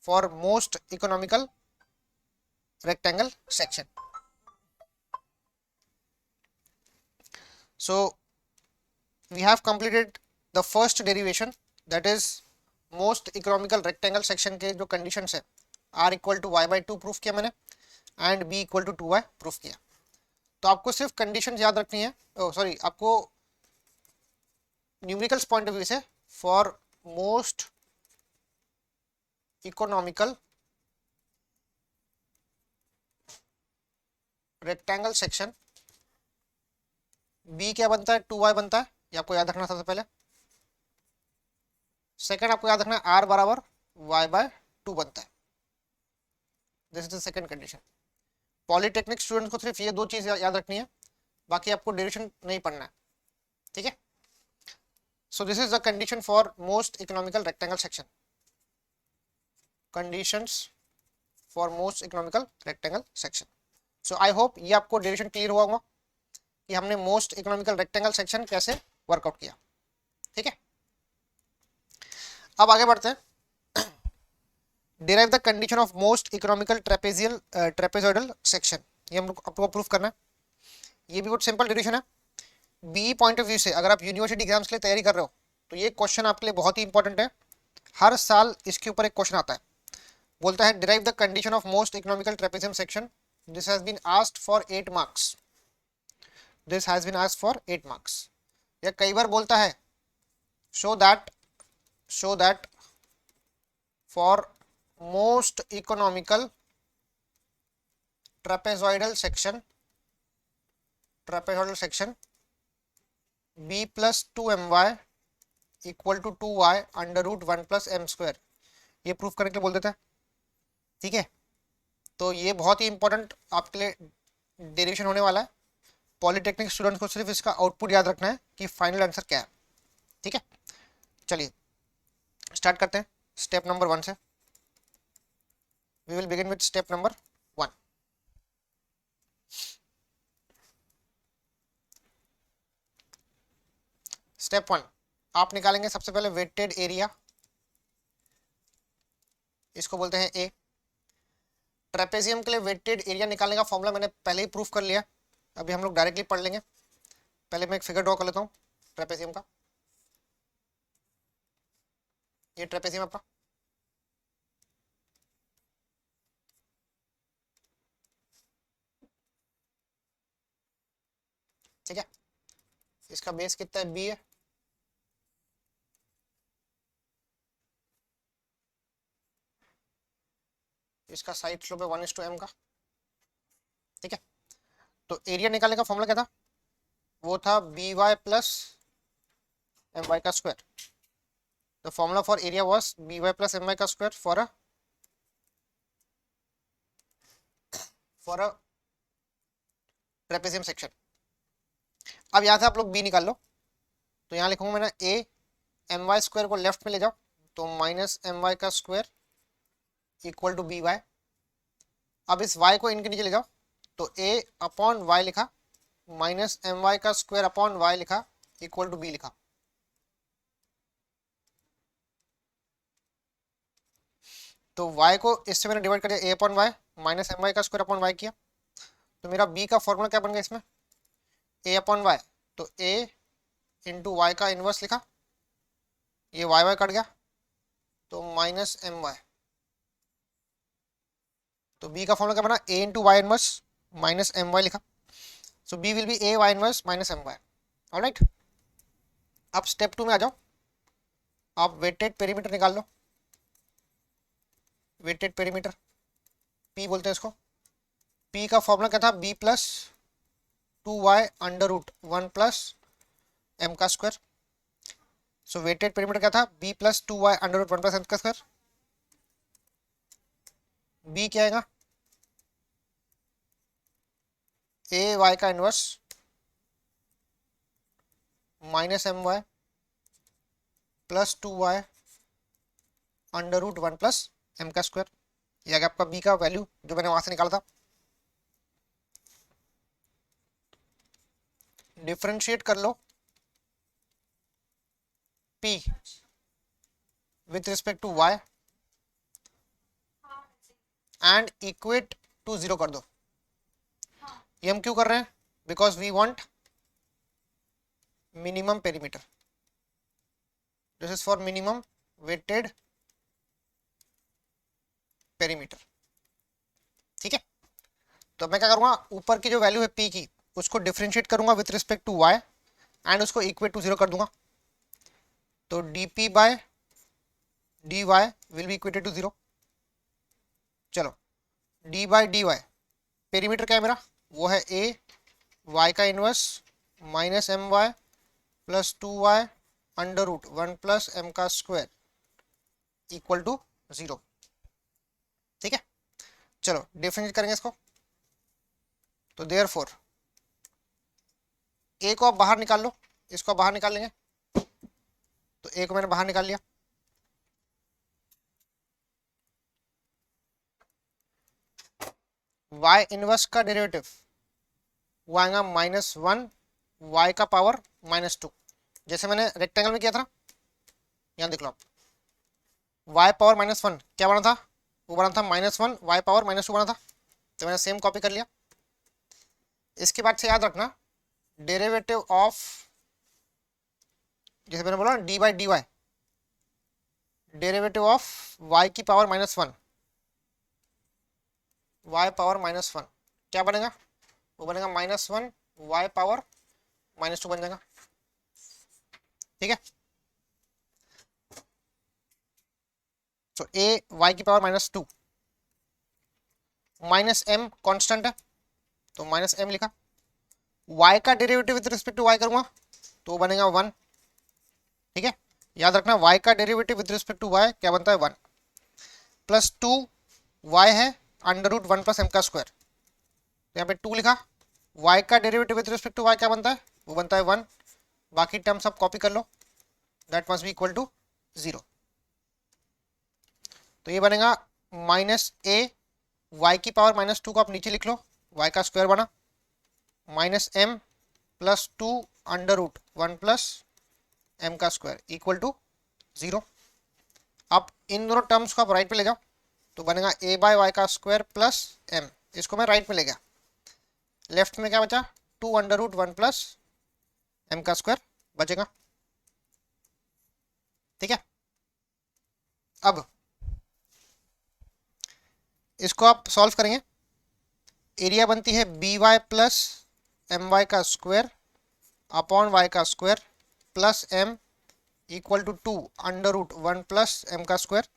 for most economical rectangle section. So we have completed the first derivation, that is most economical rectangle section के जो conditions है r equal to y/2 proof किया मैंने and b equal to 2y proof किया। तो आपको सिर्फ conditions याद रखनी है, सॉरी आपको न्यूमेरिकल्स पॉइंट ऑफ व्यू से for most economical rectangle section b क्या बनता है 2y बनता है, ये आपको याद रखना सबसे पहले। सेकंड आपको याद रखना है r बराबर y/2 बनता है। This is the second condition. Polytechnic students को सिर्फ ये दो चीज याद रखनी है, बाकी आपको डेरिवेशन नहीं पढ़ना है, ठीक है। So this is the condition for most economical rectangle section, conditions for most economical rectangle section. So I hope ये आपको डेरिवेशन क्लियर हुआ होगा कि हमने मोस्ट इकोनॉमिकल रेक्टेंगल सेक्शन कैसे वर्कआउट किया, ठीक है। अब आगे बढ़ते हैं, derive the condition of most economical trapezoidal section. ये हम लोग आपको प्रूफ करना है। ये भी बहुत सिंपल डेरिवेशन है। बी पॉइंट ऑफ व्यू से अगर आप यूनिवर्सिटी एग्जाम्स के लिए तैयारी कर रहे हो तो ये क्वेश्चन आपके लिए बहुत ही इंपॉर्टेंट है। हर साल इसके ऊपर एक क्वेश्चन आता है, बोलता है derive the condition of most economical trapezium section. This has been asked for 8 marks, this has been asked for 8 marks. या कई बार बोलता है show that for most economical trapezoidal section b plus 2my equal to 2y under root 1 plus m square. ये प्रूफ करने के लिए बोल देता है, ठीक है। तो ये बहुत ही इंपॉर्टेंट आपके लिए डेरिवेशन होने वाला है। पॉलिटेक्निक स्टूडेंट्स को सिर्फ इसका आउटपुट याद रखना है कि फाइनल आंसर क्या है, ठीक है। चलिए स्टार्ट करते हैं स्टेप नंबर 1 से। We will begin with step number 1। Step 1 आप निकालेंगे सबसे पहले वेटेड एरिया, इसको बोलते हैं ए। ट्रेपेजियम के लिए वेटेड एरिया निकालने का फॉर्मूला मैंने पहले ही प्रूफ कर लिया, अभी हम लोग डायरेक्टली पढ़ लेंगे। पहले मैं एक फिगर ड्रॉ कर लेता हूँ ट्रेपेजियम का। ये ट्रेपेजियम आपका, ठीक है। इसका बेस कितना है, बी है। इसका साइड स्लोप है 1:m का, ठीक है। तो एरिया निकालने का फॉर्मूला क्या था, वो था by प्लस my का square. The formula for area was by plus my का square for a for a trapezium section. अब यहाँ से आप लोग बी निकाल लो, तो यहाँ लिखूंगा मैंने ए एम वाई स्क्वायर को लेफ्ट में ले जाओ, तो माइनस एम वाई का square equal to B Y. अब इस y को इनके नीचे ले जाओ, तो a अपॉन वाई लिखा, माइनस एम वाई का स्क्वायर अपॉन वाई लिखा, इक्वल टू b लिखा। तो y को इससे मैंने डिवाइड कर दिया, a upon Y minus M Y का स्क्वायर अपॉन वाई किया, तो मेरा b का फॉर्मूला क्या बन गया इसमें, a अपॉन वाई, तो a इंटू वाई का इनवर्स लिखा, ये वाई वाई कट गया, तो माइनस एम वाई। तो b का फॉर्मूला क्या बना, a into Y inverse minus M Y लिखा, so b will be a Y inverse minus M Y. Alright, अब स्टेप 2 में आ जाओ, आप वेटेड पेरीमीटर निकाल लो। वेटेड पेरीमीटर p बोलते हैं इसको। p का फॉर्मूला क्या था, b plus 2y under root 1 plus m का स्क्वायर। सो वेटेड पेरीमीटर क्या था, b plus 2y under root 1 plus m का स्क्वायर। b क्या आएगा, a y का inverse minus M Y plus 2y under root 1 plus m का स्क्वायर। ये आ गया आपका b का वैल्यू जो मैंने वहां से निकाला था। डिफरेंशिएट कर लो p with respect to y and equate to 0 कर दो। ये हम क्यों कर रहे हैं, because we want minimum perimeter. This is for minimum wetted perimeter. ठीक है, तो मैं क्या करूंगा, ऊपर की जो वैल्यू है p की, उसको डिफरेंशिएट करूंगा with respect to y and उसको इक्वेट टू 0 कर दूंगा। तो dp by dy will be equated to 0। चलो, d बाय dy पेरीमीटर क्या है मेरा, वो है a y का inverse minus M Y plus 2y under root 1 plus m का स्क्वायर इक्वल टू 0। ठीक है, चलो डिफरेंशिएट करेंगे इसको। तो देयरफॉर a को आप बाहर निकाल लो, इसको आप बाहर निकाल लेंगे, तो a को मैंने बाहर निकाल लिया। y इनवर्स का डेरिवेटिव वो आएगा -1 y का पावर -2, जैसे मैंने रेक्टेंगल में किया था ना, यहाँ देख लो आप, y पावर -1 क्या बना था, वो बना था -1 y पावर -2 बना था, तो मैंने सेम कॉपी कर लिया। इसके बाद से याद रखना डेरिवेटिव ऑफ, जैसे मैंने बोला D by D Y, derivative of y की पावर -1, y पावर -1 क्या बनेगा, वो बनेगा -1 y पावर -2 बन जाएगा। ठीक है, तो a y की पावर -2 माइनस m कॉन्स्टेंट है, तो -m लिखा, y का derivative with respect to y करूंगा तो वो बनेगा 1। ठीक है, याद रखना y का derivative with respect to y क्या बनता है 1 प्लस 2 y है अंडर रूट 1 प्लस m का स्क्वायर, तो यहाँ पे 2 लिखा। y का derivative with respect to y क्या बनता है, वो बनता है 1। बाकी टर्म सब कॉपी कर लो, that must be equal to 0। तो ये बनेगा -a y की पावर -2 को आप नीचे लिख लो, y का स्क्वायर बना, -m plus 2 under root 1 plus m का स्क्वायर इक्वल टू 0। अब इन दोनों टर्म्स को आप राइट पे ले जाओ, तो बनेगा a बाय वाई का स्क्वायर प्लस m, इसको मैं राइट में ले गया, लेफ्ट में क्या बचा 2 अंडर रूट 1 प्लस m का स्क्वायर बचेगा। ठीक है, अब इसको आप सॉल्व करेंगे, एरिया बनती है B Y plus M Y का स्क्वायर अपॉन वाई का square plus m equal to 2 under root 1 plus m का स्क्वायर।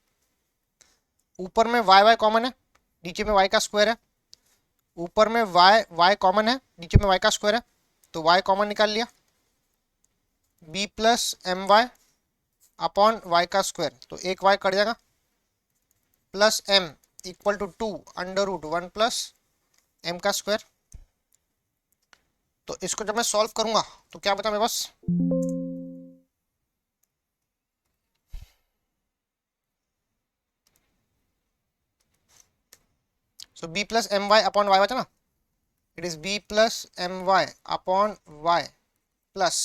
ऊपर में y कॉमन है, नीचे में y का स्क्वायर है, ऊपर में y कॉमन है, नीचे में y का स्क्वायर है, तो y कॉमन निकाल लिया, b plus M y upon Y का स्क्वायर, तो एक y कट जाएगा, plus m equal to 2 under root 1 plus M का स्क्वायर। तो इसको जब मैं सॉल्व करूंगा तो क्या बता मेरे पास, so b plus M y upon y बचा ना, it is B plus M y upon y plus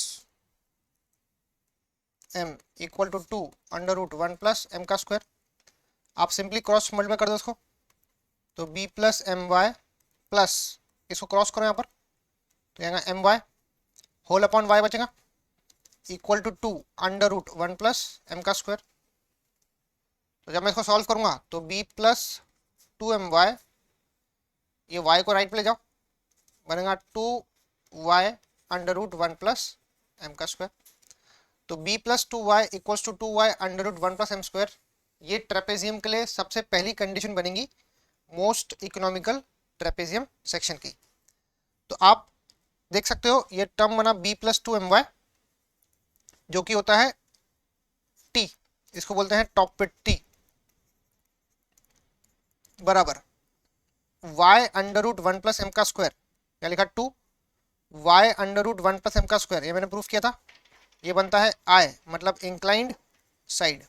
m equal to 2 under root 1 plus M का स्क्वायर। आप सिंपली क्रॉस मल्टीप्लाई कर दो इसको, तो B plus M Y plus, इसको क्रॉस करो यहाँ पर, तो यहाँ m y whole upon y बचेगा equal to 2 under root 1 plus M का स्क्वायर। तो जब मैं इसको सॉल्व करूंगा तो बी प्लस 2my, ये y को राइट पे ले जाओ, बनेगा 2y under root 1 plus M का स्क्वायर। तो b plus 2y equals to 2y under root 1 plus M square, ये ट्रेपेजियम के लिए सबसे पहली कंडीशन बनेगी मोस्ट इकोनॉमिकल ट्रेपेजियम सेक्शन की। तो आप देख सकते हो ये टर्म बना b प्लस 2my, जो कि होता है t, इसको बोलते हैं टॉप पिट t, बराबर y under root 1 plus M का स्क्वायर, क्या लिखा 2 y under root 1 plus M का स्क्वायर, ये मैंने प्रूफ किया था, ये बनता है I मतलब इंक्लाइंड साइड।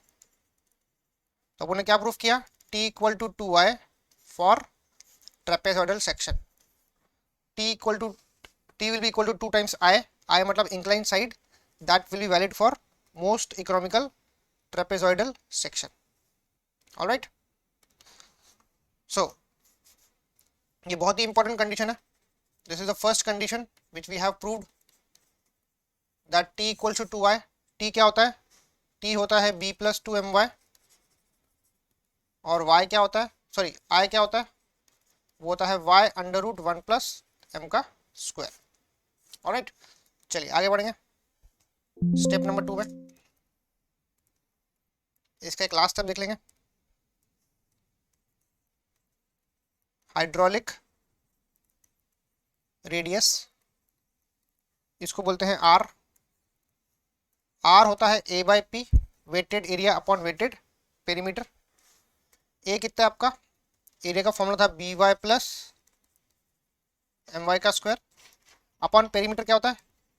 तो अपन ने क्या प्रूफ किया, t equal to 2y for trapezoidal section, t will be equal to 2 times I मतलब inclined side, that will be valid for most economical trapezoidal section. All right, so ये बहुत ही इंपॉर्टेंट कंडीशन है। This is the first condition which we have proved that t equals to 2y। t क्या होता है, t होता है b प्लस 2my, और y क्या होता है, सॉरी I क्या होता है, वो होता है y under root 1 plus M का स्क्वायर। ऑलराइट, चलिए आगे बढ़ेंगे स्टेप नंबर 2 में। इसका एक लास्ट स्टेप देख लेंगे, हाइड्रोलिक रेडियस, इसको बोलते हैं R। R होता है A by p, weighted area upon weighted perimeter. A कितना है आपका, एरिया का फॉर्मूला था B Y plus M Y का स्क्वायर, अपॉन पेरीमीटर क्या होता है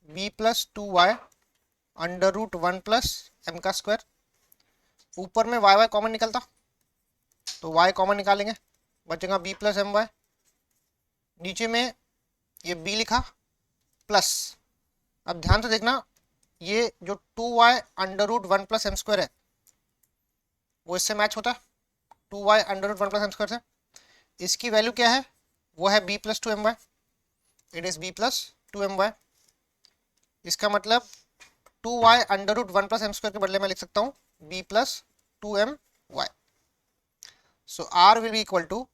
b plus 2y under root 1 plus M का स्क्वायर। ऊपर में y कॉमन निकलता तो y कॉमन निकालेंगे, बचेगा b प्लस एम वाई, नीचे में ये b लिखा प्लस, अब ध्यान से देखना ये जो 2y under root 1 plus M square है वो इससे मैच होता है, 2y under root 1 plus M square से। इसकी वैल्यू क्या है, वो है b plus 2my, it is b plus 2my। इसका मतलब 2y under root 1 plus M square के बदले में लिख सकता हूँ b plus 2my। So r will be equal to,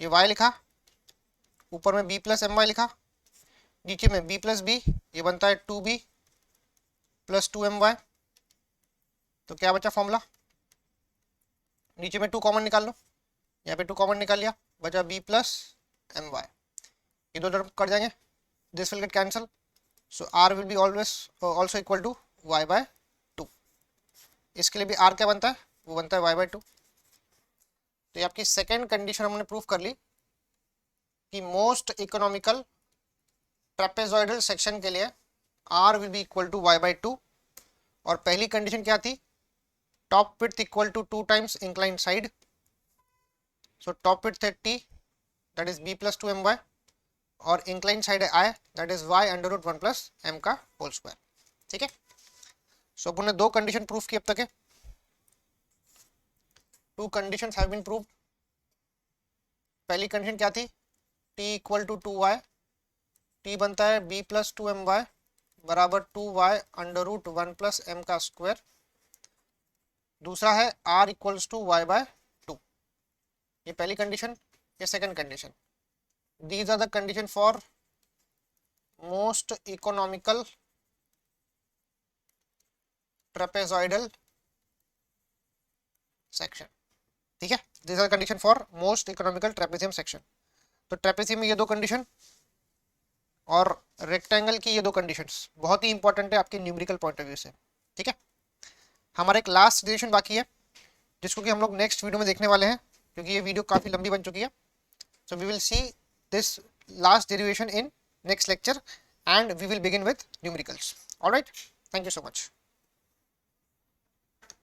ये y लिखा, ऊपर में b प्लस एम वाई लिखा, नीचे में b प्लस बी, ये बनता है 2b प्लस 2my। तो क्या बचा फॉर्मूला, नीचे में 2 कॉमन निकाल लो, यहाँ पे 2 कॉमन निकाल लिया, बचा b प्लस एम वाई, ये दो टर्म कट जाएंगे, this will get cancel, so r will be always also equal to y by 2। इसके लिए भी r क्या बनता है, वो बनता है y बाय 2। तो ये आपकी सेकेंड कंडीशन हमने प्रूव कर ली कि मोस्ट इकोनॉमिकल ट्रेपेजॉइडल सेक्शन के लिए r will be equal to y by 2। और पहली कंडीशन क्या थी, top width equal to 2 times inclined side, so top width है t that is b plus 2my, और इंक्लाइंड साइड है I that is y under root 1 plus m का होल स्क्वायर। ठीक है, सो अपन ने 2 कंडीशन प्रूफ की अब तक है, 2 कंडीशंस हैव बीन प्रूव्ड। पहली कंडीशन क्या थी, t equal to 2y, t बनता है b प्लस 2my बराबर 2y under root 1 plus m का स्क्वायर। दूसरा है r equals to y by 2, ये पहली कंडीशन। ये second condition, these are the condition for most economical trapezoidal section। ठीक है, these are the condition for most economical trapezium section। तो ट्रेपेजियम में ये 2 कंडीशन और रेक्टेंगल की ये 2 कंडीशंस बहुत ही इंपॉर्टेंट है आपके न्यूमेरिकल पॉइंट ऑफ व्यू से। ठीक है, हमारा एक लास्ट रिलेशन बाकी है जिसको कि हम लोग नेक्स्ट वीडियो में देखने वाले हैं, क्योंकि ये वीडियो काफ़ी लंबी बन चुकी है। So we will see this last derivation in next lecture, and we will begin with numericals. All right, thank you so much.